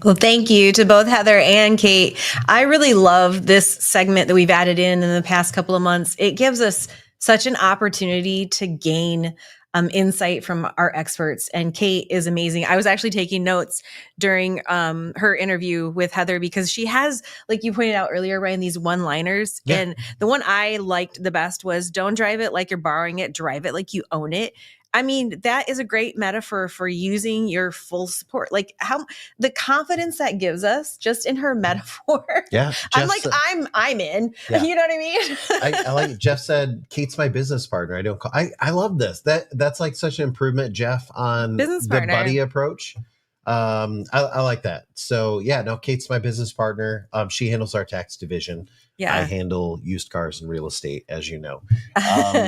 Well, thank you to both Heather and Kate. I really love this segment that we've added in the past couple of months. It gives us such an opportunity to gain insight from our experts. And Kate is amazing. I was actually taking notes during her interview with Heather because she has, like you pointed out earlier, Ryan, these one-liners. Yeah. And the one I liked the best was, don't drive it like you're borrowing it, drive it like you own it. I mean, that is a great metaphor for using your full support. Like how the confidence that gives us just in her metaphor. Yeah. I'm like, I'm in, yeah. You know what I mean? I like Jeff said, Kate's my business partner. I don't call, I love this. That's like such an improvement, Jeff, on business the buddy approach. I like that. So yeah, no, Kate's my business partner. She handles our tax division. Yeah. I handle used cars and real estate, as you know.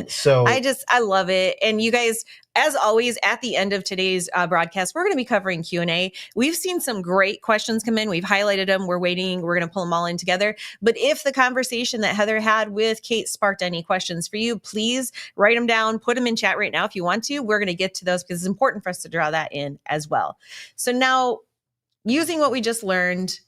So I love it. And you guys, as always, at the end of today's broadcast, we're going to be covering Q&A. We've seen some great questions come in. We've highlighted them. We're waiting. We're going to pull them all in together. But if the conversation that Heather had with Kate sparked any questions for you, please write them down, put them in chat right now if you want to. We're going to get to those because it's important for us to draw that in as well. So now, using what we just learned,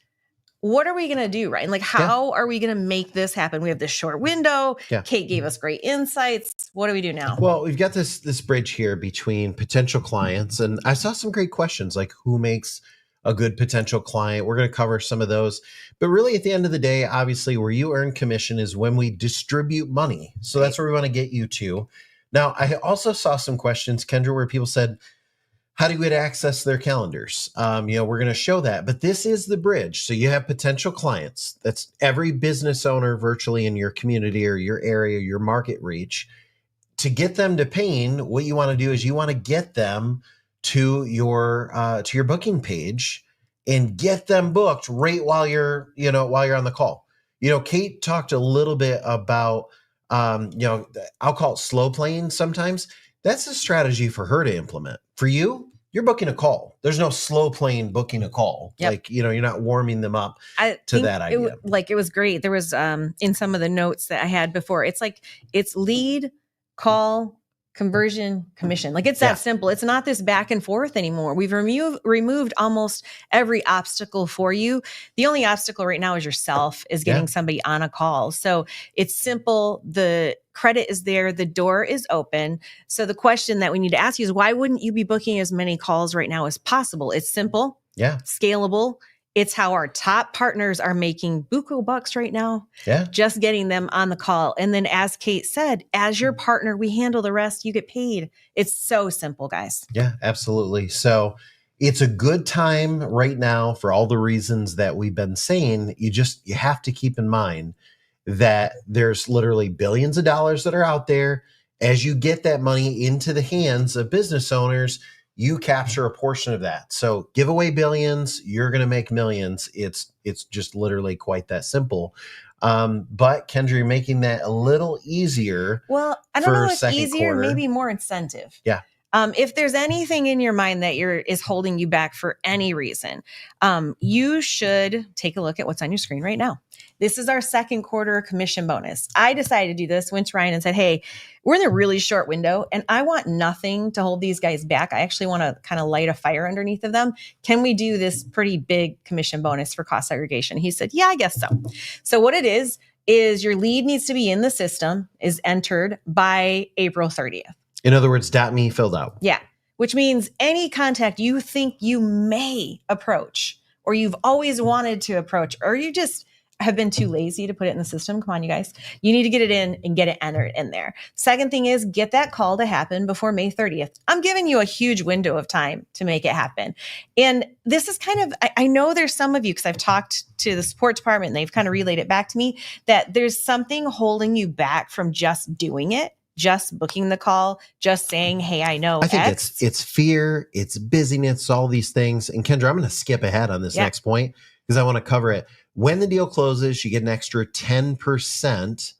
what are we going to do, right? And like, how are we going to make this happen? We have this short window. Yeah. Kate gave us great insights. What do we do now? Well, we've got this bridge here between potential clients. And I saw some great questions like who makes a good potential client? We're going to cover some of those. But really, at the end of the day, obviously, where you earn commission is when we distribute money. So that's where we want to get you to. Now, I also saw some questions, Kendra, where people said, how do we get access to their calendars? We're going to show that, but this is the bridge. So you have potential clients. That's every business owner virtually in your community or your area, your market reach. To get them to paying, what you want to do is you want to get them to your booking page and get them booked right while you're on the call. Kate talked a little bit about, I'll call it slow playing sometimes. That's a strategy for her to implement. For you, you're booking a call. There's no slow playing booking a call. Yep. Like, you're not warming them up to that idea. It was great. There was in some of the notes that I had before, it's like, it's lead, call, conversion, commission. Like it's that simple. It's not this back and forth anymore. We've removed almost every obstacle for you. The only obstacle right now is yourself, is getting somebody on a call. So it's simple. The credit is there. The door is open. So the question that we need to ask you is, why wouldn't you be booking as many calls right now as possible? It's simple, scalable. It's how our top partners are making buku bucks right now. Yeah. Just getting them on the call. And then as Kate said, as your partner, we handle the rest, you get paid. It's so simple, guys. Yeah, absolutely. So it's a good time right now for all the reasons that we've been saying. You have to keep in mind that there's literally billions of dollars that are out there. As you get that money into the hands of business owners, you capture a portion of that. So give away billions, you're going to make millions. It's just literally quite that simple. But Kendra, you're making that a little easier. Well, I don't know if easier, maybe more incentive. Yeah. If there's anything in your mind that is holding you back for any reason, you should take a look at what's on your screen right now. This is our second quarter commission bonus. I decided to do this, went to Ryan and said, hey, we're in a really short window and I want nothing to hold these guys back. I actually want to kind of light a fire underneath of them. Can we do this pretty big commission bonus for cost segregation? He said, yeah, I guess so. So what it is your lead needs to be in the system, is entered by April 30th. In other words, .me filled out. Yeah. Which means any contact you think you may approach, or you've always wanted to approach, or you just have been too lazy to put it in the system. Come on, you guys. You need to get it in and get it entered in there. Second thing is, get that call to happen before May 30th. I'm giving you a huge window of time to make it happen. And this is kind of, I know there's some of you, because I've talked to the support department and they've kind of relayed it back to me, that there's something holding you back from just doing it. Just booking the call, just saying, hey, I know. I think it's fear, it's busyness, all these things. And Kendra, I'm going to skip ahead on this next point because I want to cover it. When the deal closes, you get an extra 10%.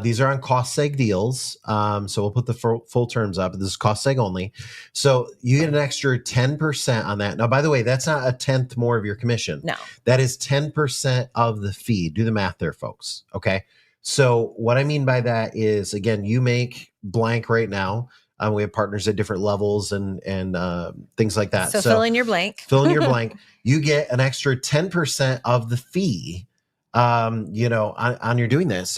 These are on cost seg deals. So we'll put the full terms up. This is cost seg only. So you get an extra 10% on that. Now, by the way, that's not a tenth more of your commission. No. That is 10% of the fee. Do the math there, folks. Okay. So what I mean by that is, again, you make blank right now. We have partners at different levels and things like that. So fill in your blank. Fill in your blank. You get an extra 10% of the fee, on your doing this.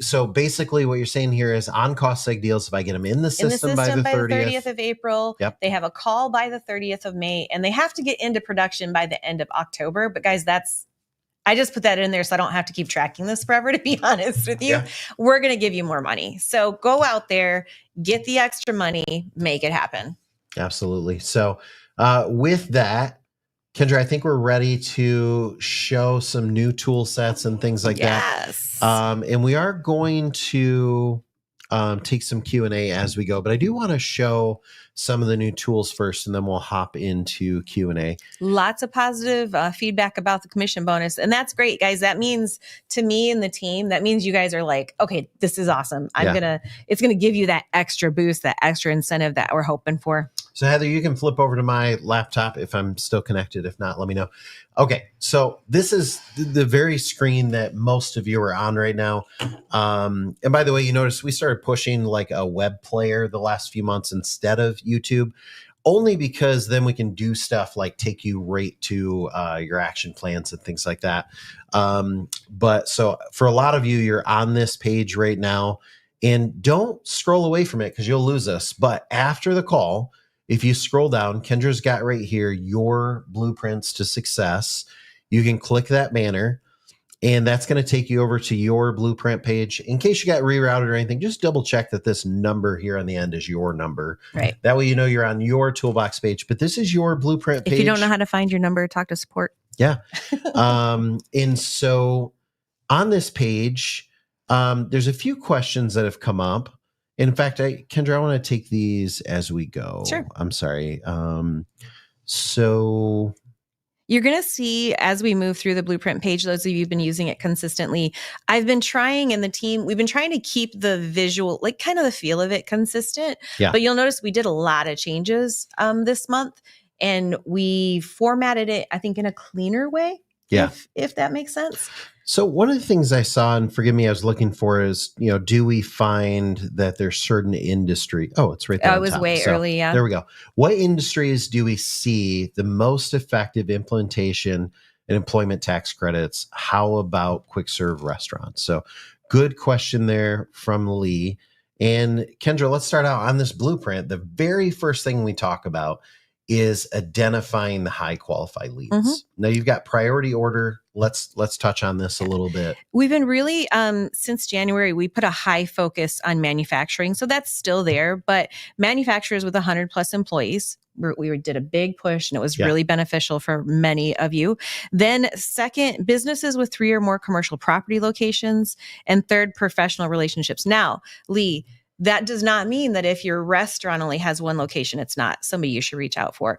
So basically what you're saying here is on cost seg deals, if I get them in the system by the 30th of April, they have a call by the 30th of May, and they have to get into production by the end of October. But guys, I just put that in there so I don't have to keep tracking this forever, to be honest with you. Yeah. We're going to give you more money. So go out there, get the extra money, make it happen. Absolutely. So with that, Kendra, I think we're ready to show some new tool sets and things like that. Yes. And we are going to take some Q&A as we go, but I do want to show some of the new tools first, and then we'll hop into Q&A. Lots of positive feedback about the commission bonus. And that's great, guys. That means to me and the team, that means you guys are like, okay, this is awesome. It's going to give you that extra boost, that extra incentive that we're hoping for. So Heather, you can flip over to my laptop if I'm still connected. If not, let me know. Okay, so this is the very screen that most of you are on right now. And by the way, you notice we started pushing like a web player the last few months instead of YouTube, only because then we can do stuff like take you right to your action plans and things like that. But so for a lot of you, you're on this page right now, and don't scroll away from it because you'll lose us. But after the call, if you scroll down, Kendra's got right here your blueprints to success. You can click that banner, and that's going to take you over to your blueprint page. In case you got rerouted or anything, just double check that this number here on the end is your number. Right. That way you know you're on your toolbox page, but this is your blueprint page. If you don't know how to find your number, talk to support. Yeah. And so on this page, there's a few questions that have come up. In fact, Kendra, I want to take these as we go. Sure. I'm sorry. So you're going to see as we move through the blueprint page, those of you who've been using it consistently, I've been trying, and the team, we've been trying to keep the visual, like kind of the feel of it consistent. Yeah. But you'll notice we did a lot of changes this month, and we formatted it, I think, in a cleaner way. Yeah. If that makes sense. So one of the things I saw, and forgive me, I was looking for is, do we find that there's certain industry? Oh, it's right there. Oh, it was way early. Yeah. There we go. What industries do we see the most effective implementation and employment tax credits? How about quick serve restaurants? So good question there from Lee. And Kendra, let's start out on this blueprint. The very first thing we talk about is identifying the high qualified leads. Mm-hmm. Now you've got priority order. Let's touch on this a little bit. We've been really, since January, we put a high focus on manufacturing. So that's still there, but manufacturers with 100 plus employees, we did a big push, and it was really beneficial for many of you. Then second, businesses with 3 or more commercial property locations, and third, professional relationships. Now, Lee, that does not mean that if your restaurant only has 1 location, it's not somebody you should reach out for.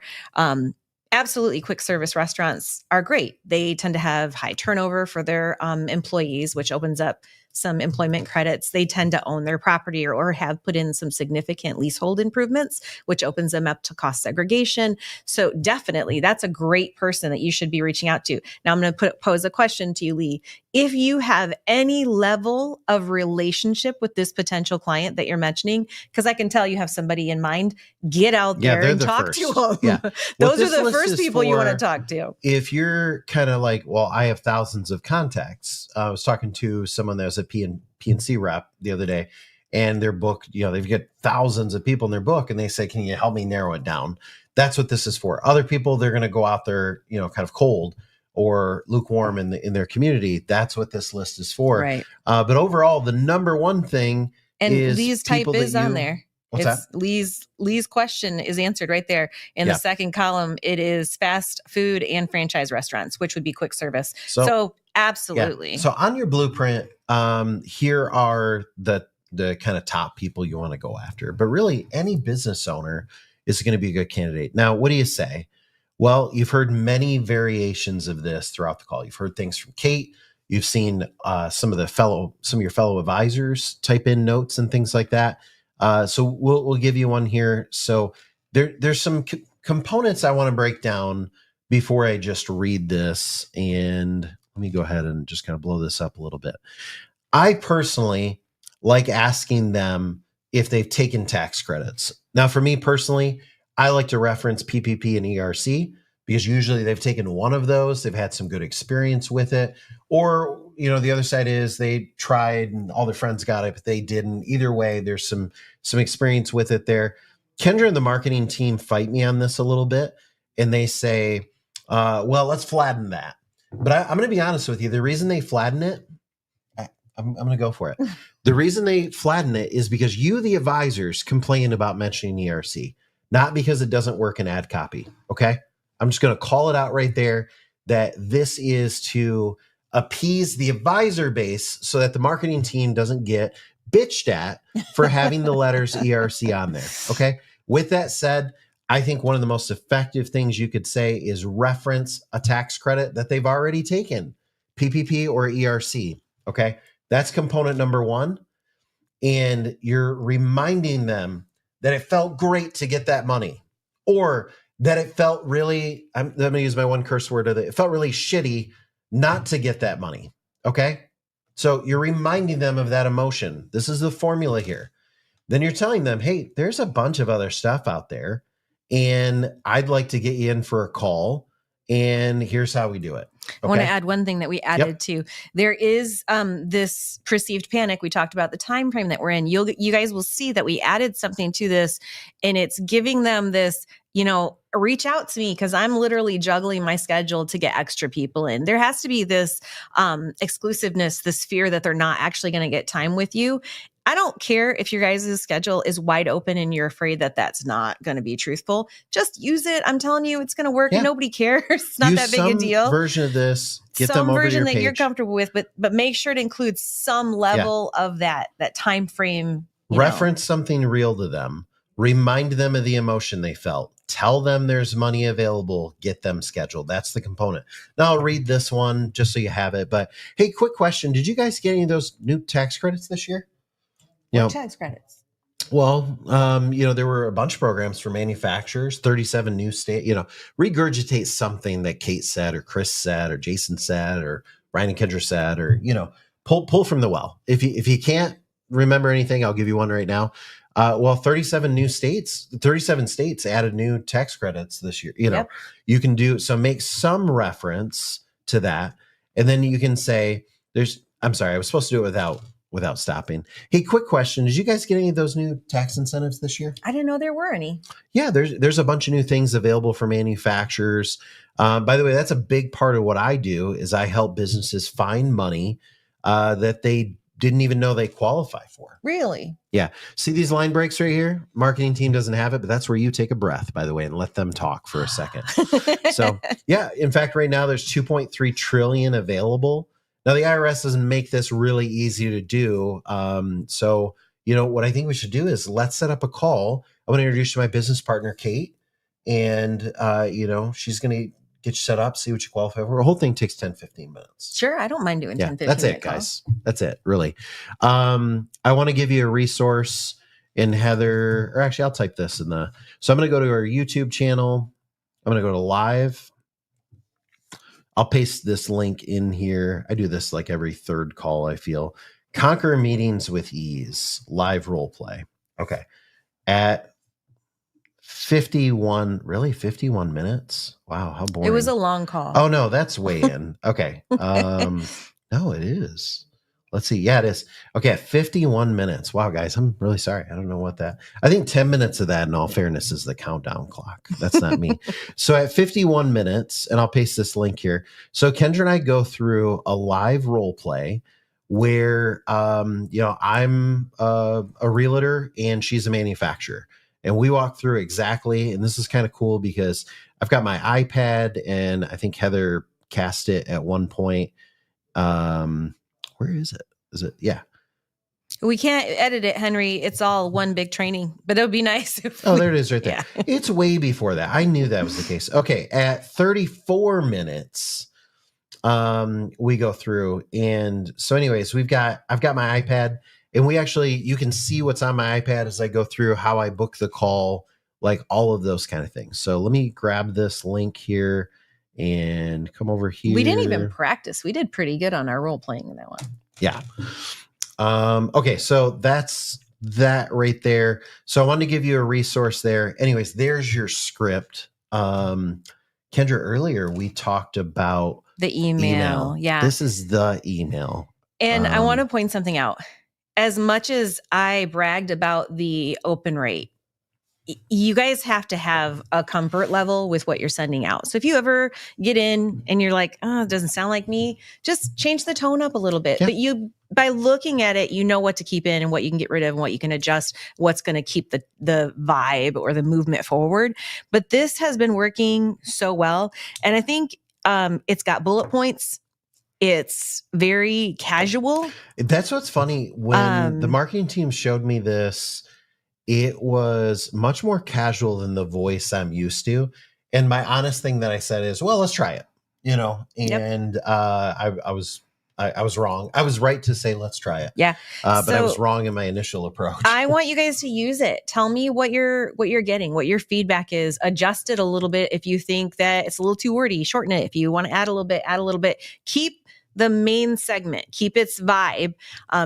Absolutely, quick service restaurants are great. They tend to have high turnover for their employees, which opens up some employment credits. They tend to own their property or have put in some significant leasehold improvements, which opens them up to cost segregation. So definitely, that's a great person that you should be reaching out to. Now, I'm going to pose a question to you, Lee. If you have any level of relationship with this potential client that you're mentioning, because I can tell you have somebody in mind, get out there and talk to them. Yeah. Those are the first people you want to talk to. If you're kind of like, well, I have thousands of contacts. I was talking to someone that was a PNC rep the other day, and their book, they've got thousands of people in their book, and they say, can you help me narrow it down? That's what this is for. Other people, they're going to go out there, kind of cold or lukewarm in their community. That's what this list is for. Right. But overall, the number one thing is Lee's type is on there. What's that? Lee's question is answered right there. In the second column, it is fast food and franchise restaurants, which would be quick service. So absolutely. Yeah. So on your blueprint, here are the kind of top people you want to go after. But really, any business owner is going to be a good candidate. Now, what do you say? Well, you've heard many variations of this throughout the call. You've heard things from Kate. You've seen some of your fellow advisors type in notes and things like that. So we'll give you one here. So there's some components I want to break down before I just read this. And let me go ahead and just kind of blow this up a little bit. I personally like asking them if they've taken tax credits. Now, for me personally, I like to reference PPP and ERC because usually they've taken one of those. They've had some good experience with it. Or, the other side is they tried and all their friends got it, but they didn't. Either way, there's some experience with it there. Kendra and the marketing team fight me on this a little bit. And they say, well, let's flatten that. But I'm going to be honest with you. The reason they flatten it, I'm going to go for it. The reason they flatten it is because you, the advisors, complain about mentioning ERC, not because it doesn't work in ad copy. Okay. I'm just going to call it out right there that this is to appease the advisor base so that the marketing team doesn't get bitched at for having the letters ERC on there. Okay. With that said, I think one of the most effective things you could say is reference a tax credit that they've already taken, PPP or ERC. Okay. That's component number one. And you're reminding them that it felt great to get that money, or that it felt really, I'm going to use my one curse word of it. It felt really shitty not to get that money. Okay. So you're reminding them of that emotion. This is the formula here. Then you're telling them, hey, there's a bunch of other stuff out there and I'd like to get you in for a call. And here's how we do it. Okay? I want to add one thing that we added to. There is this perceived panic. We talked about the time frame that we're in. You guys will see that we added something to this, and it's giving them this, reach out to me because I'm literally juggling my schedule to get extra people in. There has to be this exclusiveness, this fear that they're not actually going to get time with you. I don't care if your guys' schedule is wide open and you're afraid that that's not going to be truthful. Just use it. I'm telling you, it's going to work. Yeah. Nobody cares. It's not that big a deal. Version of this. Get some them over version your that page. You're comfortable with, but make sure it includes some level of that time frame. Reference something real to them. Remind them of the emotion they felt. Tell them there's money available. Get them scheduled. That's the component. Now I'll read this one just so you have it. But hey, quick question. Did you guys get any of those new tax credits this year? What tax credits? Well, there were a bunch of programs for manufacturers, 37 new state, regurgitate something that Kate said or Chris said or Jason said or Ryan and Kendra said, or, pull from the well. If you can't remember anything, I'll give you one right now. 37 states added new tax credits this year. You can do, so make some reference to that. And then you can say I'm sorry, I was supposed to do it without stopping. Hey, quick question. Did you guys get any of those new tax incentives this year? I didn't know there were any. Yeah, there's a bunch of new things available for manufacturers. By the way, that's a big part of what I do is I help businesses find money that they didn't even know they qualify for. Really? Yeah. See these line breaks right here? Marketing team doesn't have it, but that's where you take a breath, by the way, and let them talk for a second. So yeah, in fact, right now there's 2.3 trillion available. Now the IRS doesn't make this really easy to do. So, what I think we should do is let's set up a call. I want to introduce you to my business partner, Kate, and she's going to get you set up, see what you qualify for. The whole thing takes 10, 15 minutes. Sure. I don't mind doing 10, 15 minutes. That's it, guys. That's it, really. I want to give you a resource in Heather, or actually I'll type this so I'm going to go to our YouTube channel. I'm going to go to live. I'll paste this link in here. I do this like every third call, I feel. Conquer meetings with ease, live role play. Okay. At 51 minutes? Wow, how boring. It was a long call. Oh, no, that's way in. Okay. No, it is. Let's see. Yeah, it is. Okay, at 51 minutes. Wow, guys, I'm really sorry. I don't know I think 10 minutes of that, in all fairness, is the countdown clock. That's not me. So at 51 minutes, and I'll paste this link here. So Kendra and I go through a live role play where, I'm a realtor and she's a manufacturer. And we walk through exactly, and this is kind of cool because I've got my iPad and I think Heather cast it at one point. Where is it? Is it? Yeah. We can't edit it, Henry. It's all one big training, but it would be nice. There it is right there. Yeah. It's way before that. I knew that was the case. Okay. At 34 minutes, we go through. And so anyways, I've got my iPad and you can see what's on my iPad as I go through how I book the call, like all of those kind of things. So let me grab this link here and come over here. We didn't even practice. We did pretty good on our role playing in that one. Yeah. Okay, so that's that right there. So I wanted to give you a resource there. Anyways, there's your script. Kendra, earlier we talked about The email. Yeah. This is the email. And I want to point something out. As much as I bragged about the open rate, you guys have to have a comfort level with what you're sending out. So if you ever get in and you're like, oh, it doesn't sound like me, just change the tone up a little bit. Yeah. But by looking at it, you know what to keep in and what you can get rid of and what you can adjust, what's going to keep the vibe or the movement forward. But this has been working so well. And I think it's got bullet points. It's very casual. That's what's funny. When the marketing team showed me this, it was much more casual than the voice I'm used to. And my honest thing that I said is, well, let's try it, and I was wrong. I was right to say, let's try it. Yeah. But I was wrong in my initial approach. I want you guys to use it. Tell me what you're getting, what your feedback is. Adjust it a little bit. If you think that it's a little too wordy, shorten it. If you want to add a little bit, keep the main segment, keep its vibe,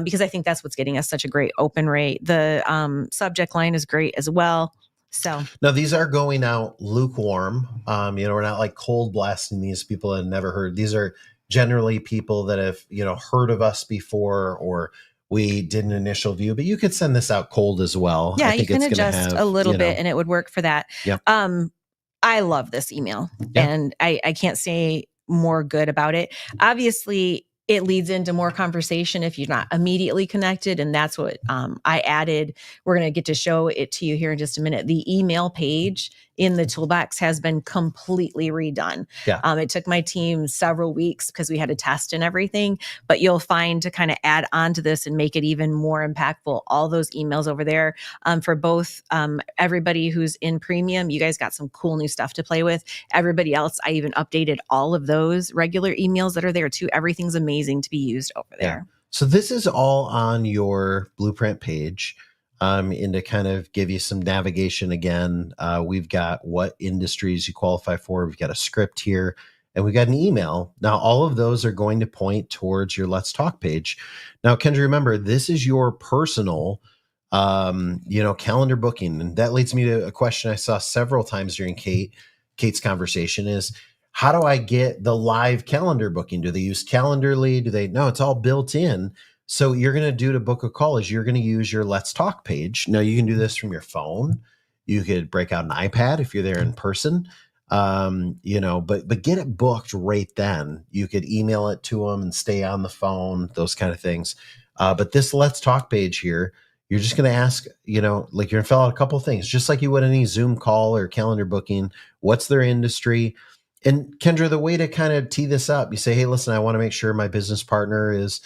because I think that's what's getting us such a great open rate. The subject line is great as well. So now these are going out lukewarm. We're not like cold blasting these people that have never heard. These are generally people that have, heard of us before, or we did an initial view, but you could send this out cold as well. Yeah, you can adjust a little bit and it would work for that. Yep. I love this email and I can't say more good about it. Obviously, it leads into more conversation if you're not immediately connected. And that's what I added. We're going to get to show it to you here in just a minute. The email page in the toolbox has been completely redone. Yeah. It took my team several weeks because we had to test and everything, but you'll find to kind of add on to this and make it even more impactful. All those emails over there for both everybody who's in premium, you guys got some cool new stuff to play with. Everybody else, I even updated all of those regular emails that are there too. Everything's amazing to be used over there. Yeah. So this is all on your blueprint page. And to kind of give you some navigation again, we've got what industries you qualify for. We've got a script here and we've got an email. Now, all of those are going to point towards your Let's Talk page. Now, Kendra, remember, this is your personal, calendar booking. And that leads me to a question I saw several times during Kate's conversation is, how do I get the live calendar booking? Do they use Calendarly? No, it's all built in. So you're going to do to book a call is you're going to use your Let's Talk page. Now you can do this from your phone. You could break out an iPad if you're there in person, but get it booked right then. You could email it to them and stay on the phone, those kind of things. But this Let's Talk page here, you're just going to ask, you're going to fill out a couple of things, just like you would any Zoom call or calendar booking. What's their industry? And Kendra, the way to kind of tee this up, you say, hey, listen, I want to make sure my business partner is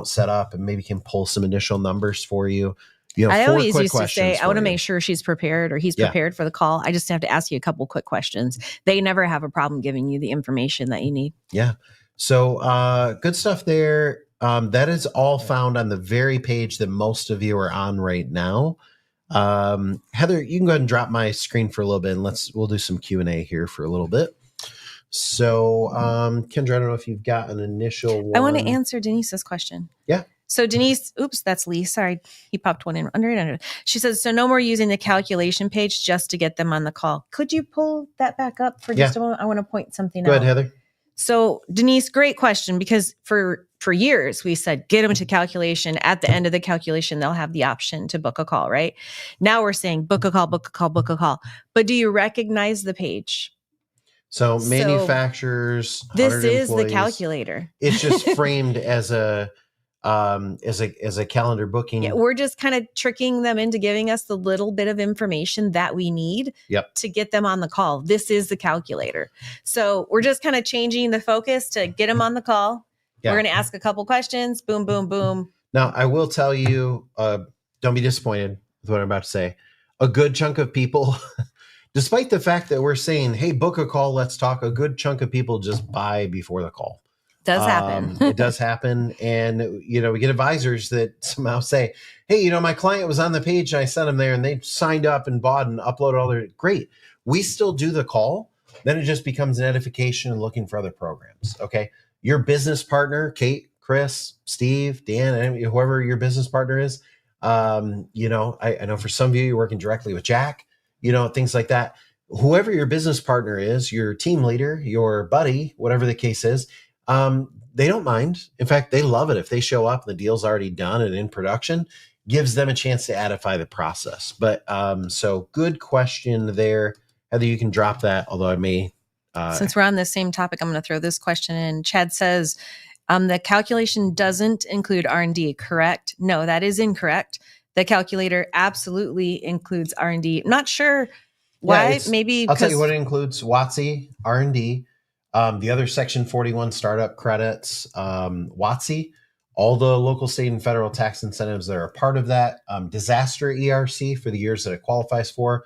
set up and maybe can pull some initial numbers for you. I always used to say, I want to make sure she's prepared or he's prepared for the call. I just have to ask you a couple quick questions. They never have a problem giving you the information that you need. Yeah. So good stuff there. That is all found on the very page that most of you are on right now. Heather, you can go ahead and drop my screen for a little bit and we'll do some Q&A here for a little bit. So, Kendra, I don't know if you've got an initial one. I want to answer Denise's question. Yeah. So Denise, oops, that's Lee. Sorry. He popped one in under it. She says, so no more using the calculation page just to get them on the call. Could you pull that back up for just a moment? I want to point something out. Go ahead, Heather. So Denise, great question, because for years we said, get them to calculation. At the end of the calculation, they'll have the option to book a call, right? Now we're saying book a call, book a call, book a call. But do you recognize the page? So manufacturers, this is employees, the calculator. It's just framed as a calendar booking. Yeah, we're just kind of tricking them into giving us the little bit of information that we need to get them on the call. This is the calculator. So we're just kind of changing the focus to get them on the call. Yeah. We're going to ask a couple questions. Boom, boom, boom. Now, I will tell you, don't be disappointed with what I'm about to say. A good chunk of people, despite the fact that we're saying, hey, book a call, let's talk, a good chunk of people just buy before the call. Does happen. It does happen. And, we get advisors that somehow say, hey, my client was on the page and I sent them there and they signed up and bought and uploaded all their, great. We still do the call. Then it just becomes an edification and looking for other programs. Okay. Your business partner, Kate, Chris, Steve, Dan, and whoever your business partner is. You know, I know for some of you, you're working directly with Jack, you know, things like that. Whoever your business partner is, your team leader, your buddy, whatever the case is, they don't mind. In fact, they love it if they show up and the deal's already done and in production. Gives them a chance to edify the process. But so good question there. Heather, you can drop that, although I may. Since we're on the same topic, I'm going to throw this question in. Chad says, the calculation doesn't include R&D, correct? No, that is incorrect. The calculator absolutely includes R&D. I'm not sure why. Maybe I'll tell you what it includes: WOTC, R&D, the other Section 41 startup credits, WOTC, all the local, state, and federal tax incentives that are a part of that, disaster ERC for the years that it qualifies for,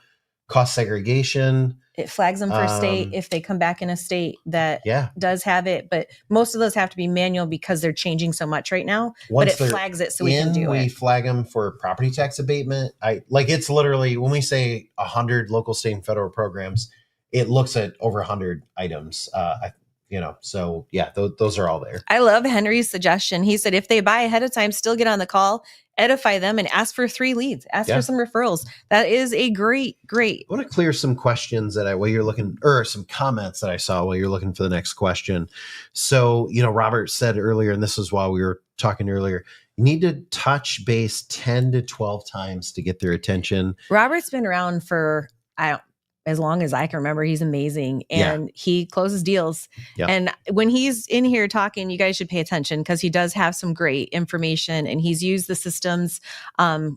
cost segregation. It flags them for a state if they come back in a state that does have it. But most of those have to be manual because they're changing so much right now. Once but it flags it so we can do it. We flag them for property tax abatement. It's literally, when we say 100 local, state, and federal programs, it looks at over 100 items. So yeah, those are all there. I love Henry's suggestion. He said, if they buy ahead of time, still get on the call, edify them, and ask for 3 leads, ask for some referrals. That is a great. I want to clear some questions while you're looking, or some comments that I saw while you're looking for the next question. So, Robert said earlier, and this is while we were talking earlier, you need to touch base 10 to 12 times to get their attention. Robert's been around for, as long as I can remember. He's amazing. And he closes deals. Yeah. And when he's in here talking, you guys should pay attention because he does have some great information and he's used the systems.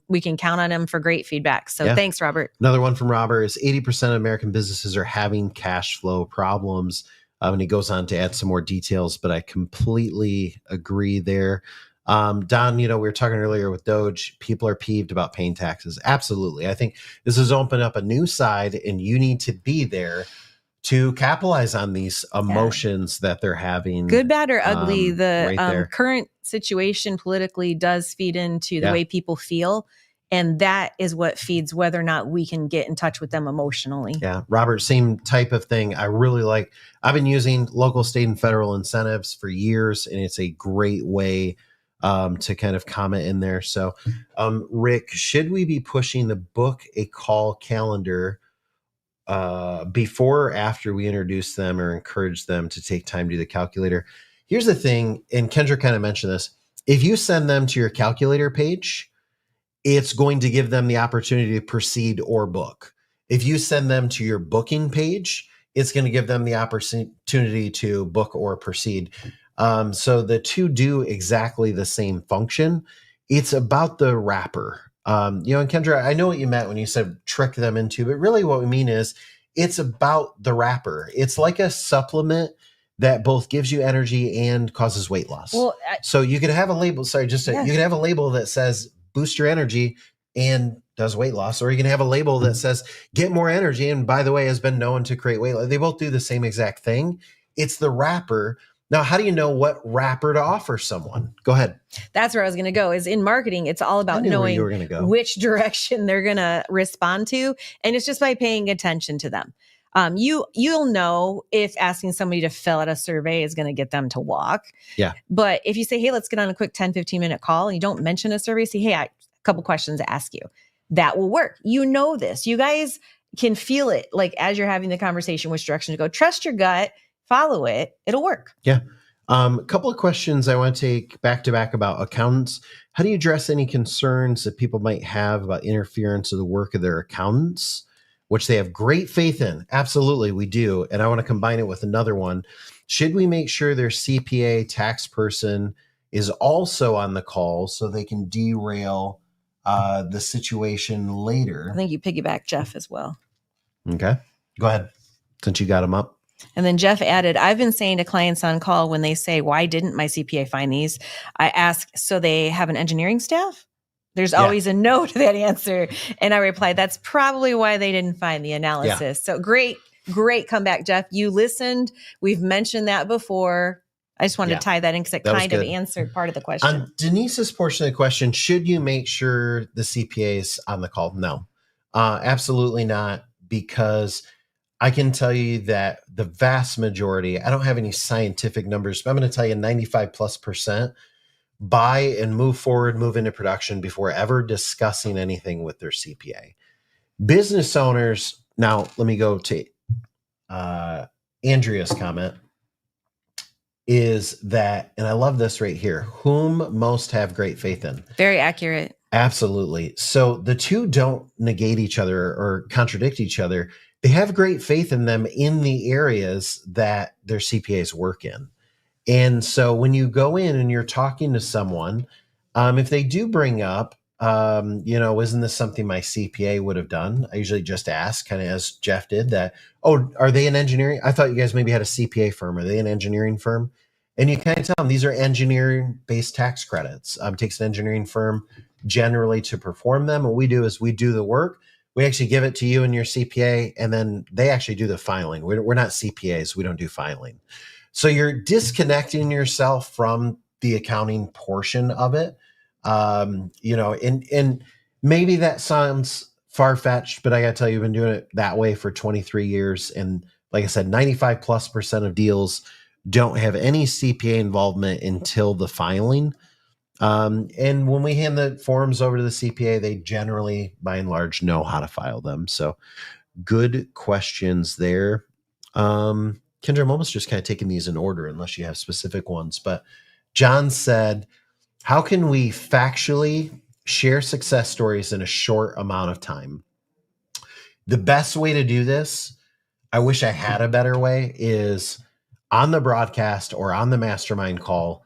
We can count on him for great feedback. So thanks, Robert. Another one from Robert is 80% of American businesses are having cash flow problems. And he goes on to add some more details, but I completely agree there. Don, we were talking earlier with Doge, people are peeved about paying taxes. Absolutely. I think this has opened up a new side and you need to be there to capitalize on these emotions that they're having. Good, bad, or ugly. The current situation politically does feed into the way people feel. And that is what feeds whether or not we can get in touch with them emotionally. Yeah. Robert, same type of thing. I really like, I've been using local, state, and federal incentives for years, and it's a great way to kind of comment in there. So, Rick, should we be pushing the book a call calendar before or after we introduce them or encourage them to take time to do the calculator? Here's the thing, and Kendra kind of mentioned this. If you send them to your calculator page, it's going to give them the opportunity to proceed or book. If you send them to your booking page, it's going to give them the opportunity to book or proceed. So the two do exactly the same function. It's about the wrapper. And Kendra, I know what you meant when you said trick them into, but really what we mean is it's about the wrapper. It's like a supplement that both gives you energy and causes weight loss. Well, so you could have a label, you could have a label that says boost your energy and does weight loss, or you can have a label that says get more energy. And by the way, has been known to create weight loss. They both do the same exact thing. It's the wrapper. Now, how do you know what wrapper to offer someone? Go ahead. That's where I was going to go. Is in marketing, it's all about knowing which direction they're going to respond to. And it's just by paying attention to them. You'll know if asking somebody to fill out a survey is going to get them to walk. Yeah. But if you say, hey, let's get on a quick 10, 15 minute call, and you don't mention a survey, say, hey, I have a couple questions to ask you. That will work. You know this. You guys can feel it like as you're having the conversation, which direction to go. Trust your gut. Follow it. It'll work. Yeah. A couple of questions I want to take back to back about accountants. How do you address any concerns that people might have about interference of the work of their accountants, which they have great faith in? Absolutely, we do. And I want to combine it with another one. Should we make sure their CPA tax person is also on the call so they can derail the situation later? I think you piggyback Jeff as well. Okay. Go ahead, since you got him up. And then Jeff added, I've been saying to clients on call when they say, why didn't my CPA find these? I ask, so they have an engineering staff? There's always a no to that answer. And I replied, that's probably why they didn't find the analysis. Yeah. So great comeback, Jeff. You listened. We've mentioned that before. I just wanted to tie that in because it kind of answered part of the question. On Denise's portion of the question, should you make sure the CPA is on the call? No, absolutely not, because I can tell you that the vast majority, I don't have any scientific numbers, but I'm going to tell you 95+%, buy and move forward, move into production before ever discussing anything with their CPA. Business owners, now let me go to Andrea's comment, is that, and I love this right here, whom most have great faith in. Very accurate. Absolutely. So the two don't negate each other or contradict each other. They have great faith in them in the areas that their CPAs work in. And so when you go in and you're talking to someone, if they do bring up, isn't this something my CPA would have done? I usually just ask, kind of as Jeff did, that, oh, are they an engineering? I thought you guys maybe had a CPA firm. Are they an engineering firm? And you kind of tell them these are engineering-based tax credits. It takes an engineering firm generally to perform them. What we do is we do the work. We actually give it to you and your CPA, and then they actually do the filing. We're not CPAs. We don't do filing. So you're disconnecting yourself from the accounting portion of it. And maybe that sounds far-fetched, but I got to tell you, I've been doing it that way for 23 years. And like I said, 95+% of deals don't have any CPA involvement until the filing. And when we hand the forms over to the CPA, they generally, by and large, know how to file them. So good questions there. Kendra, I'm almost just kind of taking these in order unless you have specific ones. But John said, how can we factually share success stories in a short amount of time? The best way to do this, I wish I had a better way, is on the broadcast or on the mastermind call.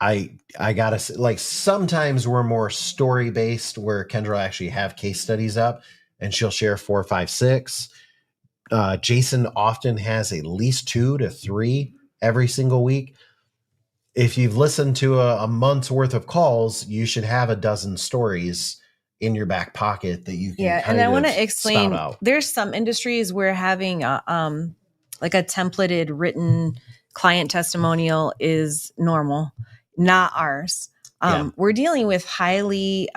I gotta say, like, sometimes we're more story based, where Kendra will actually have case studies up and she'll share 4, 5, 6. Jason often has at least 2 to 3 every single week. If you've listened to a month's worth of calls, you should have a dozen stories in your back pocket that you can. Yeah, and I want to explain. There's some industries where having like a templated written client testimonial is normal, not ours. We're dealing with highly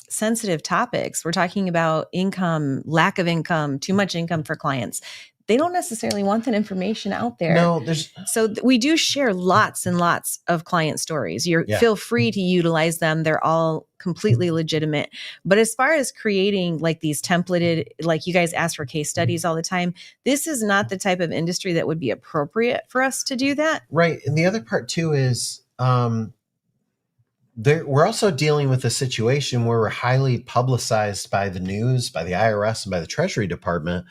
sensitive topics. We're talking about income, lack of income, too much income for clients. They don't necessarily want that information out there. No, so we do share lots and lots of client stories. Feel free to utilize them. They're all completely legitimate. But as far as creating like these templated, like you guys ask for case studies all the time, this is not the type of industry that would be appropriate for us to do that. Right. And the other part too is we're also dealing with a situation where we're highly publicized by the news, by the IRS, and by the Treasury Department.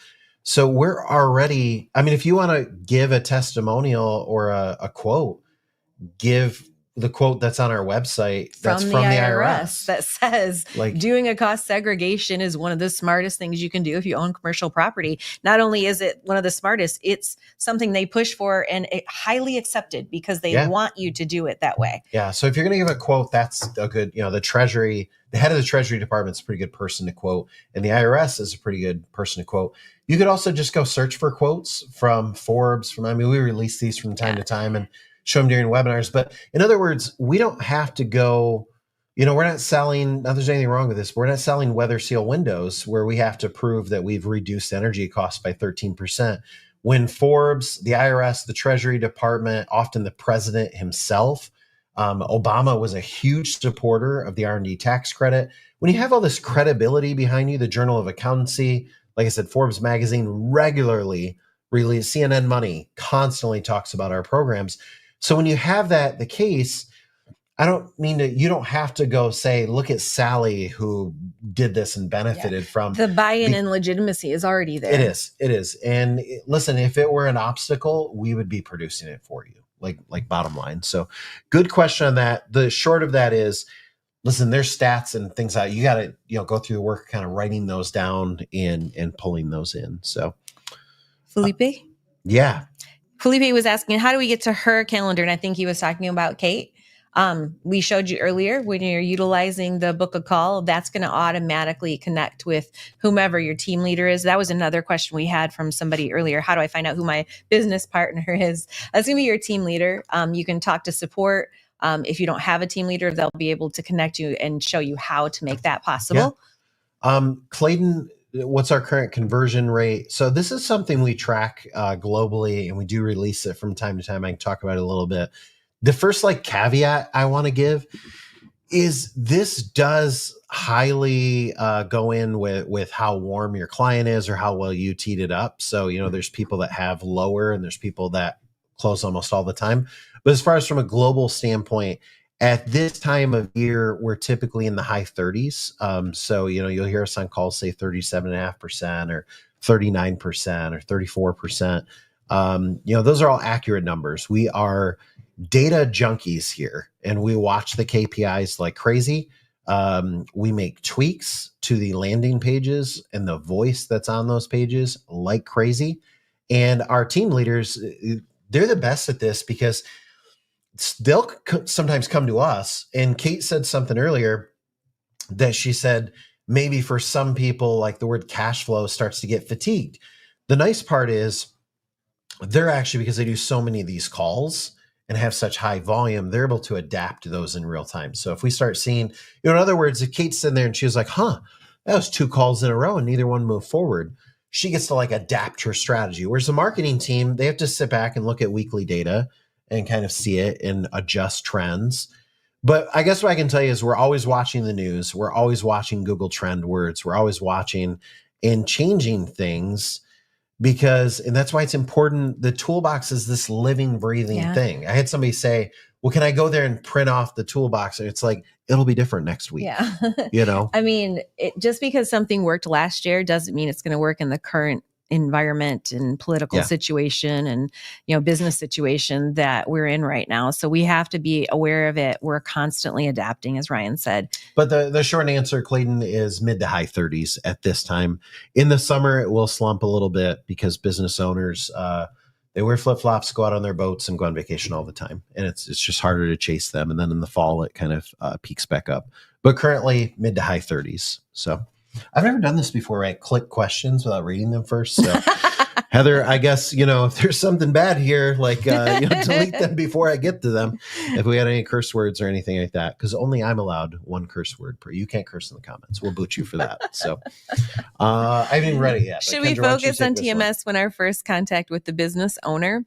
So we're already, I mean, if you want to give a testimonial or a quote, give the quote that's on our website that's from the IRS that says, like, doing a cost segregation is one of the smartest things you can do if you own commercial property. Not only is it one of the smartest, it's something they push for and it highly accepted because they want you to do it that way. Yeah. So if you're going to give a quote, that's a good, the head of the Treasury Department is a pretty good person to quote, and the IRS is a pretty good person to quote. You could also just go search for quotes from Forbes. We release these from time to time and show them during webinars. But in other words, we don't have to go, we're not selling, not there's anything wrong with this, but we're not selling weather seal windows where we have to prove that we've reduced energy costs by 13%. When Forbes, the IRS, the Treasury Department, often the president himself, Obama was a huge supporter of the R&D tax credit. When you have all this credibility behind you, the Journal of Accountancy, like I said, Forbes magazine regularly release, CNN Money constantly talks about our programs. So when you have the case, I don't mean that you don't have to go say, look at Sally who did this and benefited from. The buy-in and legitimacy is already there. It is. And listen, if it were an obstacle, we would be producing it for you, like bottom line. So good question on that. The short of that is, listen, there's stats and things that you got to, go through the work, kind of writing those down and pulling those in. So Felipe? Yeah. Felipe was asking, how do we get to her calendar? And I think he was talking about Kate. We showed you earlier, when you're utilizing the book a call, that's going to automatically connect with whomever your team leader is. That was another question we had from somebody earlier. How do I find out who my business partner is? That's going to be your team leader. You can talk to support. If you don't have a team leader, they'll be able to connect you and show you how to make that possible. Yeah. Clayton, what's our current conversion rate? So this is something we track globally, and we do release it from time to time. I can talk about it a little bit. the first like caveat I want to give is this does highly go in with how warm your client is or how well you teed it up. So, there's people that have lower and there's people that close almost all the time. But as far as from a global standpoint, at this time of year, we're typically in the high 30s. So, you'll hear us on calls say 37.5% or 39% or 34%. Those are all accurate numbers. We are data junkies here, and we watch the KPIs like crazy. We make tweaks to the landing pages and the voice that's on those pages like crazy. And our team leaders, they're the best at this because they'll sometimes come to us. And Kate said something earlier that she said, maybe for some people, like the word cash flow starts to get fatigued. The nice part is they're actually, because they do so many of these calls and have such high volume, they're able to adapt to those in real time. So if we start seeing, in other words, if Kate's in there and she was like, that was 2 calls in a row and neither one moved forward, she gets to like adapt her strategy. Whereas the marketing team, they have to sit back and look at weekly data and kind of see it and adjust trends. But I guess what I can tell you is we're always watching the news. We're always watching Google Trend words. We're always watching and changing things and that's why it's important. The toolbox is this living, breathing thing. I had somebody say, well, can I go there and print off the toolbox? And it's like, it'll be different next week. Yeah. I mean, just because something worked last year doesn't mean it's going to work in the current environment and political situation and, business situation that we're in right now. So we have to be aware of it. We're constantly adapting, as Ryan said. But the short answer, Clayton, is mid to high 30s at this time. In the summer, it will slump a little bit because business owners, they wear flip-flops, go out on their boats and go on vacation all the time. And it's just harder to chase them. And then in the fall, it kind of peaks back up. But currently mid to high 30s. So I've never done this before, right? Click questions without reading them first. So Heather, I guess, if there's something bad here, like, delete them before I get to them. If we had any curse words or anything like that, because only I'm allowed 1 curse word per. You can't curse in the comments. We'll boot you for that. So I haven't even read it yet. Should we focus on TMS when our first contact with the business owner?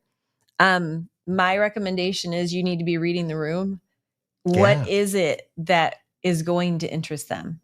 My recommendation is you need to be reading the room. Yeah. What is it that is going to interest them?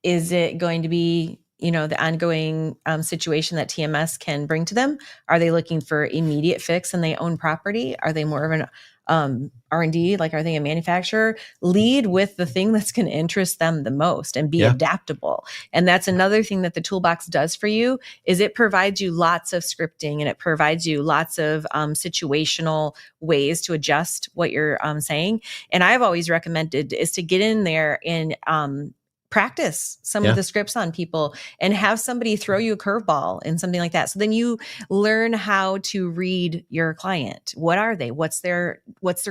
Is it going to be, the ongoing situation that TMS can bring to them? Are they looking for immediate fix and they own property? Are they more of an R&D? Like, are they a manufacturer? Lead with the thing that's going to interest them the most and be adaptable. And that's another thing that the toolbox does for you is it provides you lots of scripting and it provides you lots of situational ways to adjust what you're saying. And I've always recommended is to get in there and practice some of the scripts on people and have somebody throw you a curveball and something like that. So then you learn how to read your client. What are they? What's their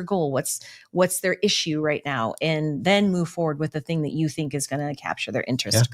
goal? What's their issue right now? And then move forward with the thing that you think is going to capture their interest.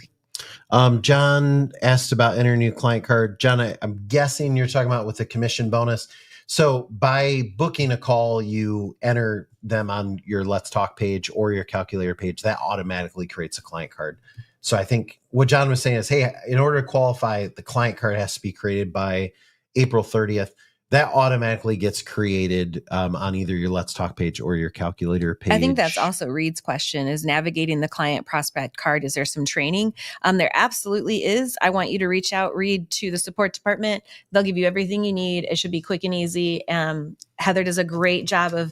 Yeah. John asked about enter new client card. John, I'm guessing you're talking about with the commission bonus. So by booking a call, you enter them on your Let's Talk page or your calculator page. That automatically creates a client card. So I think what John was saying is, hey, in order to qualify, the client card has to be created by April 30th. That automatically gets created on either your Let's Talk page or your calculator page. I think that's also Reed's question is navigating the client prospect card. Is there some training? There absolutely is. I want you to reach out, Reed, to the support department. They'll give you everything you need. It should be quick and easy. Heather does a great job of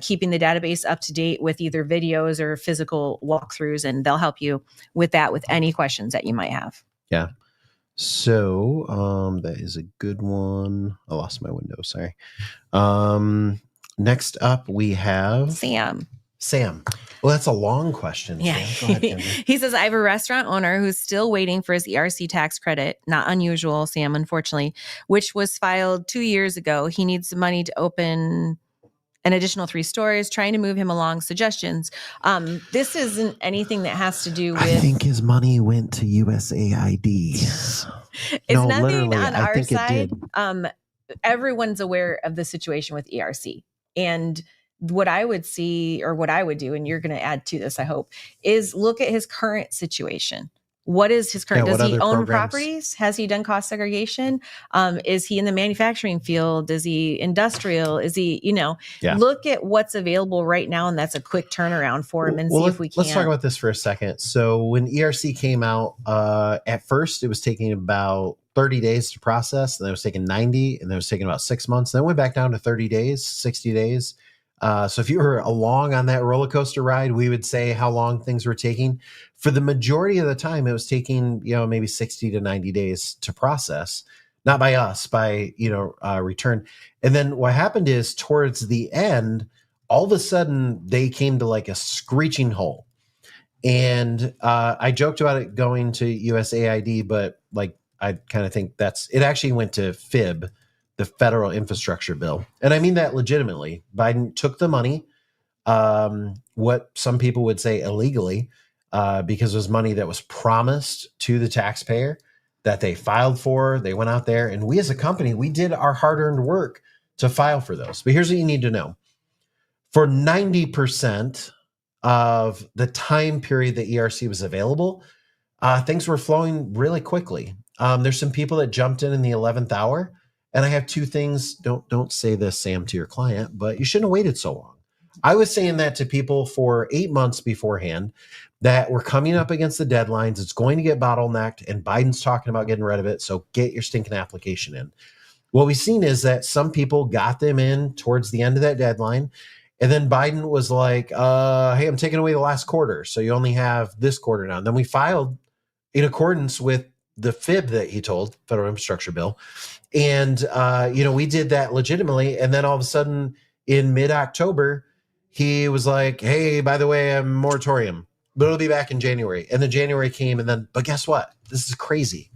keeping the database up to date with either videos or physical walkthroughs, and they'll help you with that with any questions that you might have. Yeah. So that is a good one. I lost my window. Sorry. Next up, we have Sam. Well, that's a long question. Yeah. Sam. Go ahead, He says, I have a restaurant owner who's still waiting for his ERC tax credit. Not unusual, Sam, unfortunately, which was filed 2 years ago. He needs the money to open an additional 3 stores, trying to move him along. Suggestions. This isn't anything that has to do with... I think his money went to USAID. It's nothing on our side. Everyone's aware of the situation with ERC. And what I would see, or what I would do, and you're going to add to this, I hope, is look at his current situation. What is his current? what Does he other own programs? properties? Has he done cost segregation? Is he in the manufacturing field? Is he industrial? Is he, look at what's available right now. And that's a quick turnaround for him and see if we can. Let's talk about this for a second. So when ERC came out, at first it was taking about 30 days to process, and then it was taking 90, and then it was taking about 6 months. Then it went back down to 30 days, 60 days. So if you were along on that roller coaster ride, we would say how long things were taking. For the majority of the time, it was taking, maybe 60 to 90 days to process, not by us, by, return. And then what happened is towards the end, all of a sudden they came to like a screeching halt. And I joked about it going to USAID, but like, I kind of think it actually went to FIB, the federal infrastructure bill. And I mean that legitimately. Biden took the money, what some people would say illegally, because it was money that was promised to the taxpayer that they filed for. They went out there, and we as a company, we did our hard-earned work to file for those. But here's what you need to know. For 90% of the time period that ERC was available, things were flowing really quickly. There's some people that jumped in the 11th hour. And I have two things. Don't say this, Sam, to your client, but you shouldn't have waited so long. I was saying that to people for 8 months beforehand, that we're coming up against the deadlines. It's going to get bottlenecked, and Biden's talking about getting rid of it. So get your stinking application in. What we've seen is that some people got them in towards the end of that deadline. And then Biden was like, hey, I'm taking away the last quarter. So you only have this quarter now. And then we filed in accordance with the FIB that he told, federal infrastructure bill. And, we did that legitimately. And then all of a sudden in mid-October, he was like, hey, by the way, I'm moratorium, but it'll be back in January. And then January came, but guess what? This is crazy.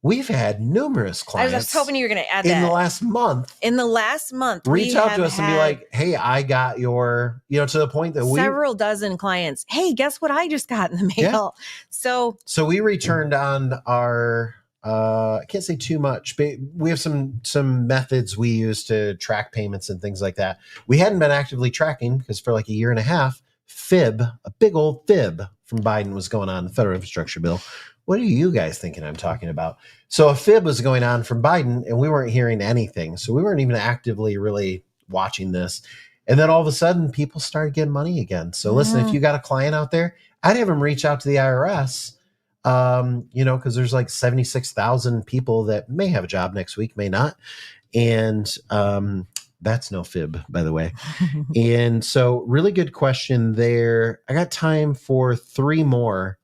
We've had numerous clients. I was hoping you were going to add in that. the last month. In the last month, reach out to us and be like, hey, I got your, to the point that several dozen clients. Hey, guess what I just got in the mail? Yeah. So we returned on our, I can't say too much, but we have some methods we use to track payments and things like that. We hadn't been actively tracking because for like a year and a half, FIB, a big old FIB from Biden was going on, the federal infrastructure bill. What are you guys thinking I'm talking about? So a FIB was going on from Biden, and we weren't hearing anything. So we weren't even actively really watching this. And then all of a sudden, people started getting money again. So listen, if you got a client out there, I'd have them reach out to the IRS, because there's like 76,000 people that may have a job next week, may not. And that's no fib, by the way. And so really good question there. I got time for 3 more.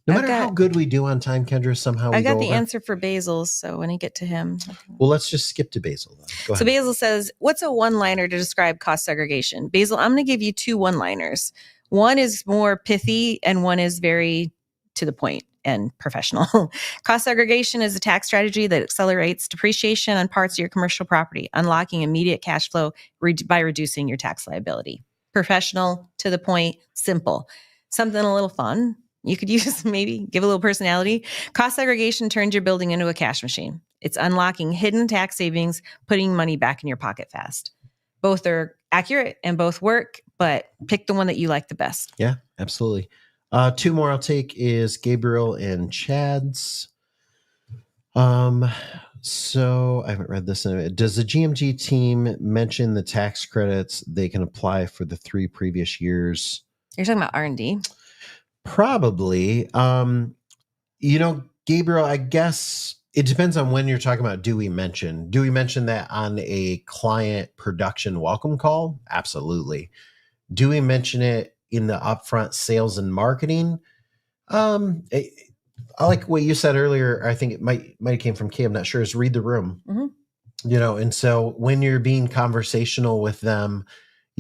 No matter how good we do on time, Kendra, somehow I got the answer for Basil, so when I get to him. Well, let's just skip to Basil then. Go ahead. So Basil says, what's a one-liner to describe cost segregation? Basil, I'm going to give you 2 one-liners. One is more pithy and one is very to the point and professional. Cost segregation is a tax strategy that accelerates depreciation on parts of your commercial property, unlocking immediate cash flow by reducing your tax liability. Professional, to the point, simple. Something a little fun. You could use, maybe give a little personality. Cost segregation turns your building into a cash machine. It's unlocking hidden tax savings, putting money back in your pocket fast. Both are accurate and both work, but pick the one that you like the best. Yeah, absolutely. 2 more I'll take is Gabriel and Chad's. So I haven't read this in a minute. Does the GMG team mention the tax credits they can apply for the 3 previous years? You're talking about R&D? Probably. Gabriel, I guess it depends on when you're talking about do we mention that on a client production welcome call? Absolutely. Do we mention it in the upfront sales and marketing? I like what you said earlier. I think it might have came from Kay. I'm not sure. Is read the room. Mm-hmm. And so when you're being conversational with them,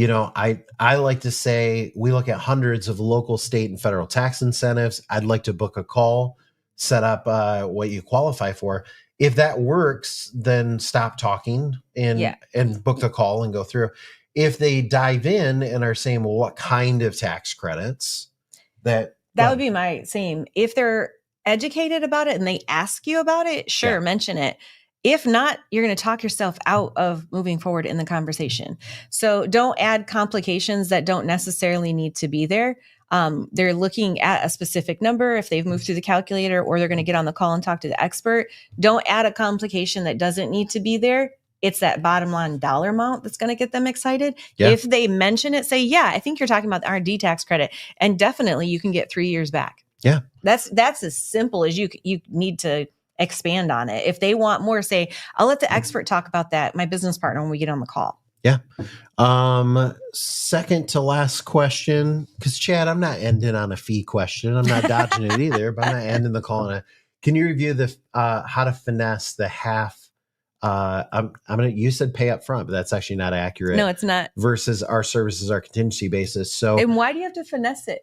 I like to say we look at hundreds of local, state, and federal tax incentives. I'd like to book a call, set up what you qualify for. If that works, then stop talking and book the call and go through. If they dive in and are saying, well, what kind of tax credits? That would be my same. If they're educated about it and they ask you about it, sure, mention it. If not, you're going to talk yourself out of moving forward in the conversation. So don't add complications that don't necessarily need to be there. they're looking at a specific number if they've moved through the calculator, or they're going to get on the call and talk to the expert. Don't add a complication that doesn't need to be there. It's that bottom line dollar amount that's going to get them excited. Yeah. If they mention it, say, yeah, I think you're talking about the R&D tax credit, and definitely you can get 3 years back. Yeah. That's as simple as you need to expand on it. If they want more, say, I'll let the expert talk about that, my business partner, when we get on the call. Yeah. Second to last question, because Chad, I'm not ending on a fee question. I'm not dodging it either, but I'm not ending the call on it. Can you review the how to finesse the half? You said pay up front, but that's actually not accurate. No, it's not. Versus our services, our contingency basis. So, and why do you have to finesse it?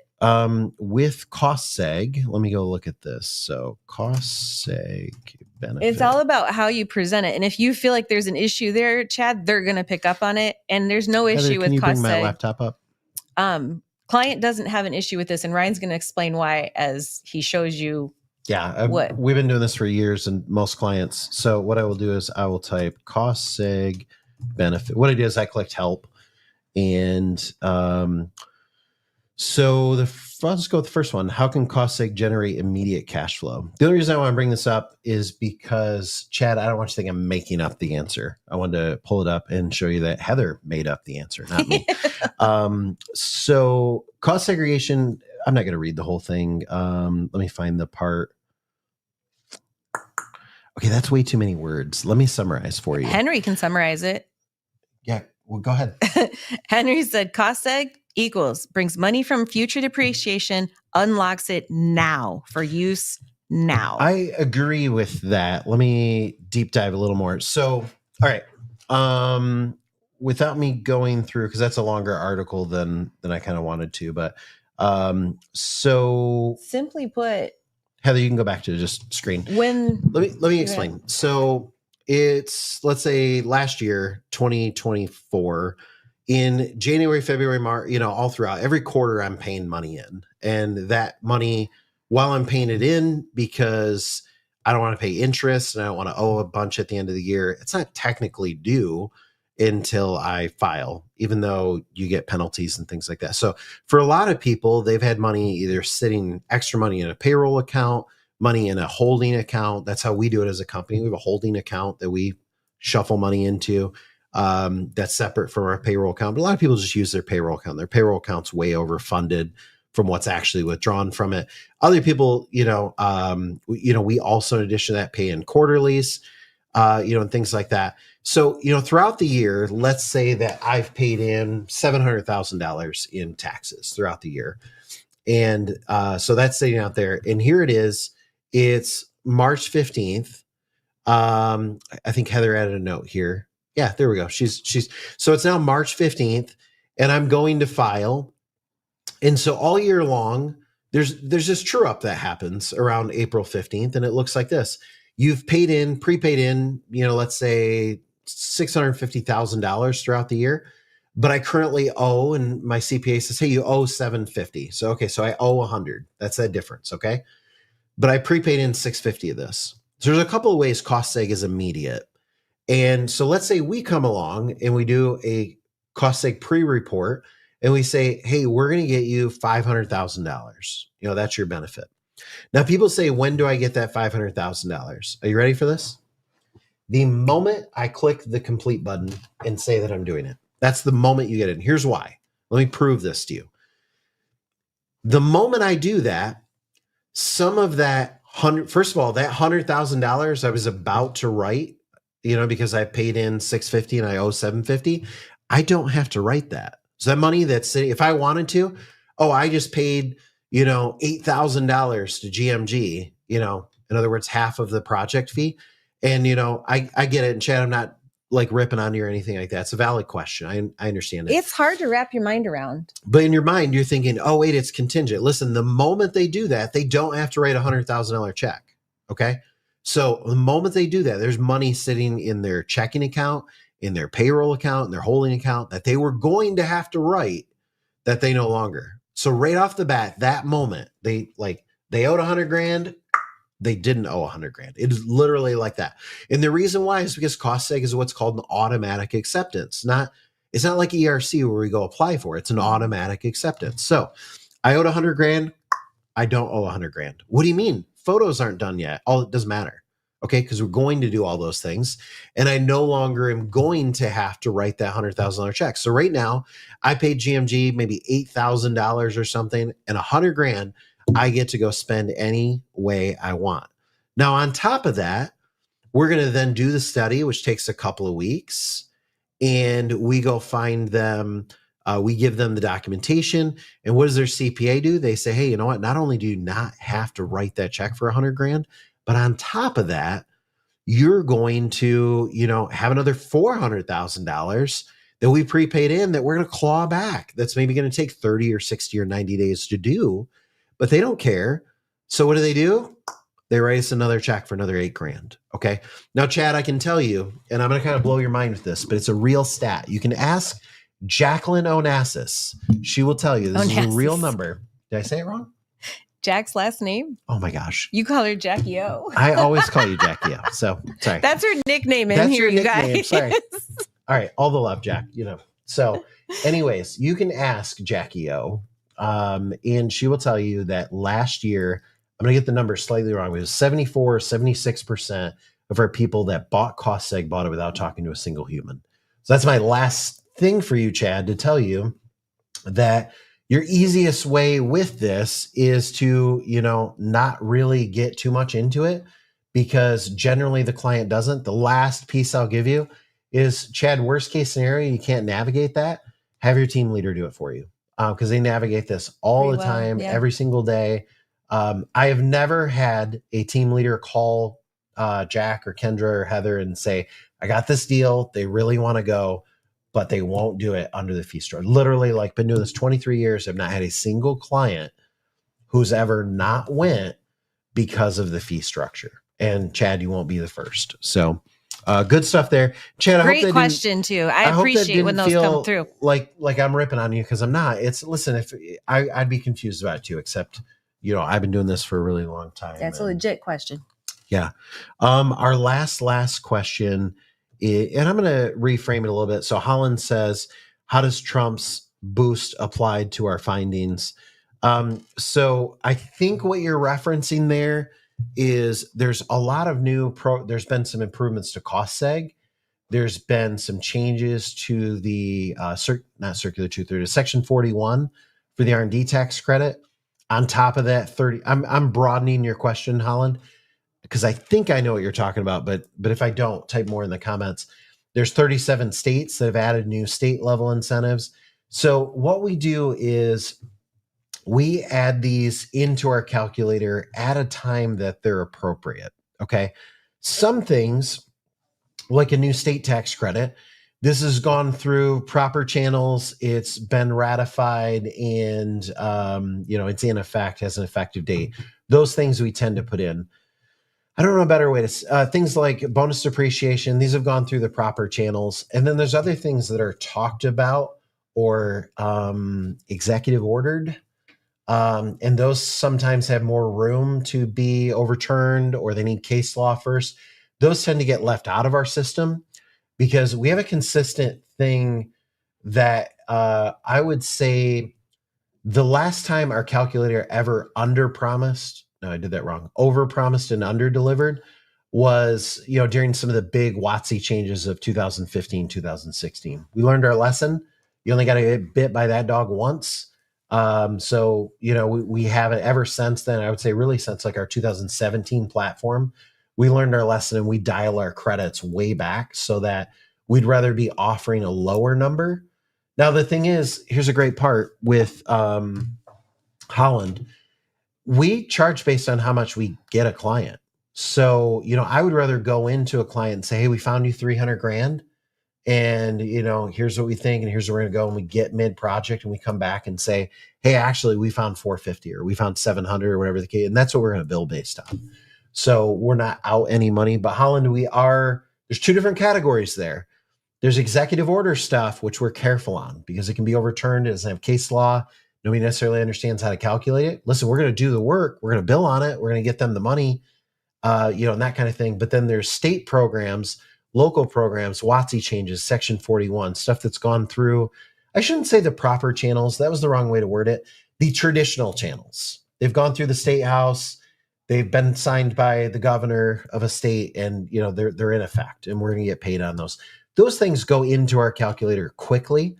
With cost seg, let me go look at this. So cost seg benefit. It's all about how you present it. And if you feel like there's an issue there, Chad, they're going to pick up on it. And there's no issue Heather, with can you cost bring my seg. laptop up? Client doesn't have an issue with this. And Ryan's going to explain why as he shows you. Yeah, what? We've been doing this for years and most clients. So what I will do is I will type cost seg benefit. What I do is I clicked help. And so I'll just go with the first one. How can cost seg generate immediate cash flow? The only reason I want to bring this up is because, Chad, I don't want you to think I'm making up the answer. I wanted to pull it up and show you that Heather made up the answer, not me. So cost segregation, I'm not going to read the whole thing. Let me find the part. Okay, that's way too many words. Let me summarize for you. Henry can summarize it. Yeah, well, go ahead. Henry said cost seg equals brings money from future depreciation, unlocks it now for use now. I agree with that. Let me deep dive a little more. So, all right. Without me going through, because that's a longer article than I kind of wanted to, but so simply put, Heather, you can go back to just screen. Let me explain. Yeah. So it's, let's say last year, 2024, in January, February, March, all throughout every quarter, I'm paying money in, and that money, while I'm paying it in because I don't want to pay interest and I don't want to owe a bunch at the end of the year, it's not technically due until I file, even though you get penalties and things like that. So for a lot of people, they've had money either sitting extra money in a payroll account, money in a holding account. That's how we do it as a company. We have a holding account that we shuffle money into that's separate from our payroll account. But a lot of people just use their payroll account. Their payroll account's way overfunded from what's actually withdrawn from it. Other people, we also, in addition to that, pay in quarterlies, and things like that. So, throughout the year, let's say that I've paid in $700,000 in taxes throughout the year. And so that's sitting out there. And here it is. It's March 15th. I think Heather added a note here. Yeah, there we go. She's so it's now March 15th, and I'm going to file. And so all year long, there's this true up that happens around April 15th, and it looks like this. You've prepaid in, let's say $650,000 throughout the year, but I currently owe, and my CPA says, hey, you owe $750. So, okay, so I owe $100. That's that difference, okay? But I prepaid in $650 of this. So there's a couple of ways cost seg is immediate. And so let's say we come along and we do a cost seg pre-report and we say, hey, we're going to get you $500,000. That's your benefit. Now, people say, when do I get that $500,000? Are you ready for this? The moment I click the complete button and say that I'm doing it, that's the moment you get it. Here's why. Let me prove this to you. The moment I do that, some of that first of all, that $100,000 I was about to write, because I paid in $650 and I owe $750, I don't have to write that. So that money that's sitting, if I wanted to, I just paid, $8,000 to GMG, in other words, half of the project fee. And, I get it. And Chad, I'm not like ripping on you or anything like that. It's a valid question. I understand it. It's hard to wrap your mind around. But in your mind, you're thinking, oh, wait, it's contingent. Listen, the moment they do that, they don't have to write a $100,000 check. Okay. So the moment they do that, there's money sitting in their checking account, in their payroll account, in their holding account that they were going to have to write that they no longer. So right off the bat, that moment, they owed $100,000. They didn't owe $100,000. It is literally like that. And the reason why is because cost seg is what's called an automatic acceptance. It's not like ERC where we go apply for it. It's an automatic acceptance. So I owed 100 grand. I don't owe 100 grand. What do you mean? Photos aren't done yet. It doesn't matter. Okay. Because we're going to do all those things. And I no longer am going to have to write that $100,000 check. So right now I paid GMG maybe $8,000 or something, and 100 grand I get to go spend any way I want. Now, on top of that, we're going to then do the study, which takes a couple of weeks, and we go find them. We give them the documentation, and what does their CPA do? They say, hey, you know what? Not only do you not have to write that check for 100 grand, but on top of that, you're going to, have another $400,000 that we prepaid in that we're going to claw back. That's maybe going to take 30 or 60 or 90 days to do, but they don't care. So what do? They write us another check for another 8 grand. Okay. Now, Chad, I can tell you, and I'm going to kind of blow your mind with this, but it's a real stat. You can ask Jacqueline Onassis. She will tell you this is a real number. Did I say it wrong? Jack's last name? Oh my gosh. You call her Jackie O. I always call you Jackie O. So sorry. That's her nickname in here, you guys. Sorry. All right. All the love, Jack. So anyways, you can ask Jackie O. And she will tell you that last year, I'm going to get the number slightly wrong. It was 76% of our people that bought cost seg bought it without talking to a single human. So that's my last thing for you, Chad, to tell you that your easiest way with this is to, not really get too much into it, because generally the client doesn't. The last piece I'll give you is, Chad, worst case scenario, you can't navigate that. Have your team leader do it for you, because they navigate this all the time, every single day. I have never had a team leader call Jack or Kendra or Heather and say, I got this deal. They really want to go, but they won't do it under the fee structure. Literally, been doing this 23 years. I've not had a single client who's ever not went because of the fee structure. And Chad, you won't be the first. So good stuff there. Chad, great question too. I appreciate when those come through. Like I'm ripping on you, because I'm not. Listen, if I'd be confused about it too, except, I've been doing this for a really long time. That's a legit question. Yeah. Our last question is, and I'm going to reframe it a little bit. So Holland says, how does Trump's boost applied to our findings? So I think what you're referencing there is there's a lot of there's been some improvements to cost seg. There's been some changes to the, not circular 230, Section 41 for the R&D tax credit. On top of that, 30, I'm broadening your question, Holland, because I think I know what you're talking about, but if I don't, type more in the comments. There's 37 states that have added new state level incentives. So what we do is we add these into our calculator at a time that they're appropriate. Okay. Some things, like a new state tax credit, this has gone through proper channels. It's been ratified, and it's in effect, has an effective date. Those things we tend to put in. I don't know a better way to things like bonus depreciation. These have gone through the proper channels, and then there's other things that are talked about or executive ordered, and those sometimes have more room to be overturned, or they need case law first. Those tend to get left out of our system, because we have a consistent thing that I would say the last time our calculator ever under-promised, no, I did that wrong, over-promised and under-delivered was, during some of the big WOTC changes of 2015, 2016. We learned our lesson. You only got to get bit by that dog once. So, we haven't ever since then, I would say really since our 2017 platform, we learned our lesson, and we dial our credits way back so that we'd rather be offering a lower number. Now, the thing is, here's a great part with Holland. We charge based on how much we get a client. So, I would rather go into a client and say, hey, we found you 300 grand. And, here's what we think, and here's where we're going to go. And we get mid-project, and we come back and say, hey, actually, we found 450 or we found 700 or whatever the case. And that's what we're going to bill based on. So we're not out any money. But Holland, there's 2 different categories there. There's executive order stuff, which we're careful on because it can be overturned. It doesn't have case law. Nobody necessarily understands how to calculate it. Listen, we're going to do the work. We're going to bill on it. We're going to get them the money, and that kind of thing. But then there's state programs, local programs, WOTC changes, Section 41, stuff that's gone through, I shouldn't say the proper channels. That was the wrong way to word it. the traditional channels. They've gone through the state house. They've been signed by the governor of a state, and they're in effect, and we're going to get paid on those. Those things go into our calculator quickly.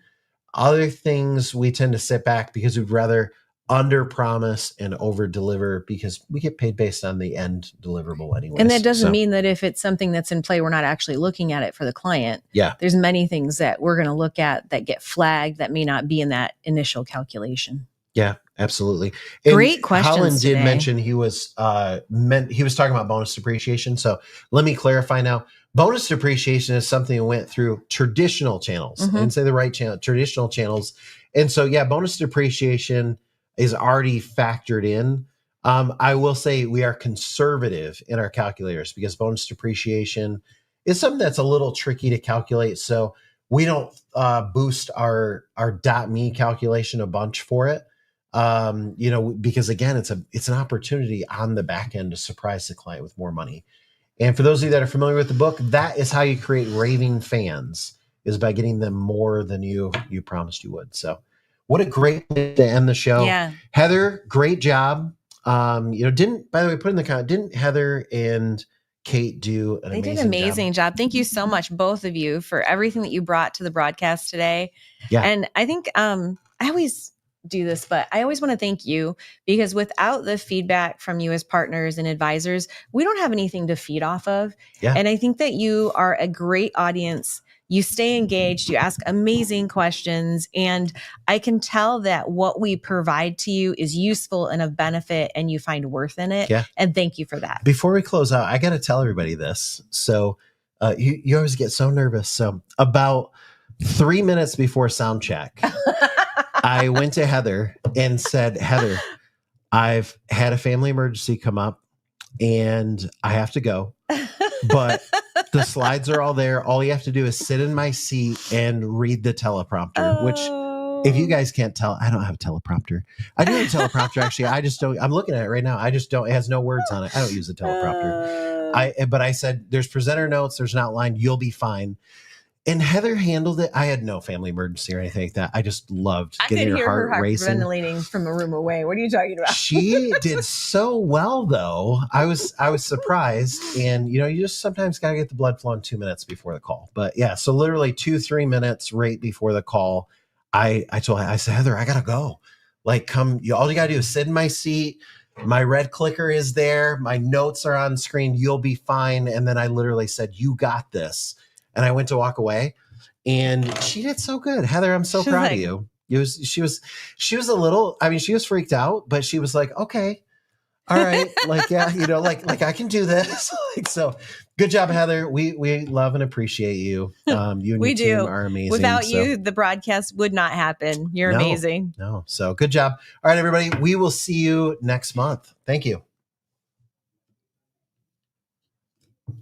Other things we tend to sit back because we'd rather under promise and over deliver, because we get paid based on the end deliverable anyway. And that doesn't mean that if it's something that's in play, we're not actually looking at it for the client. Yeah. There's many things that we're going to look at that get flagged that may not be in that initial calculation. Yeah, absolutely. And great questions. Colin did today. mention he was talking about bonus depreciation. So let me clarify now. Bonus depreciation is something that went through traditional channels, and say the right channel, traditional channels. And so, yeah, bonus depreciation is already factored in. I will say we are conservative in our calculators because bonus depreciation is something that's a little tricky to calculate. So we don't boost our .me calculation a bunch for it. Because again, it's an opportunity on the back end to surprise the client with more money. And for those of you that are familiar with the book, that is how you create raving fans, is by getting them more than you promised you would. So what a great way to end the show. Yeah. Heather, great job. By the way, put in the comment, didn't Heather and Kate do an amazing job? They did an amazing job. Thank you so much, both of you, for everything that you brought to the broadcast today. Yeah. And I think I always do this, but I always want to thank you, because without the feedback from you as partners and advisors, we don't have anything to feed off of. Yeah. And I think that you are a great audience. You stay engaged, you ask amazing questions, and I can tell that what we provide to you is useful and of benefit, and you find worth in it. Yeah. And thank you for that. Before we close out, I got to tell everybody this. So you always get so nervous. So about 3 minutes before sound check, I went to Heather and said, Heather, I've had a family emergency come up and I have to go, but the slides are all there. All you have to do is sit in my seat and read the teleprompter, which if you guys can't tell, I don't have a teleprompter. I do have a teleprompter. Actually, I just don't, I'm looking at it right now. I just don't, it has no words on it. I don't use a teleprompter. But I said, there's presenter notes, there's an outline, you'll be fine. And Heather handled it. I had no family emergency or anything like that. I just loved getting her heart racing. Ventilating from a room away. What are you talking about? She did so well, though. I was surprised. And you just sometimes got to get the blood flowing 2 minutes before the call. But yeah, so literally 2-3 minutes right before the call, I told her, I said, Heather, I gotta go. Like, come. All you gotta do is sit in my seat. My red clicker is there. My notes are on screen. You'll be fine. And then I literally said, you got this. And I went to walk away, and she did so good. Heather, I'm so proud of you. She was a little, I mean, she was freaked out, but she was like, okay, all right. Like, yeah, like I can do this. So good job, Heather. We love and appreciate you. You and your team are amazing. Without you, the broadcast would not happen. You're amazing. No. So good job. All right, everybody. We will see you next month. Thank you.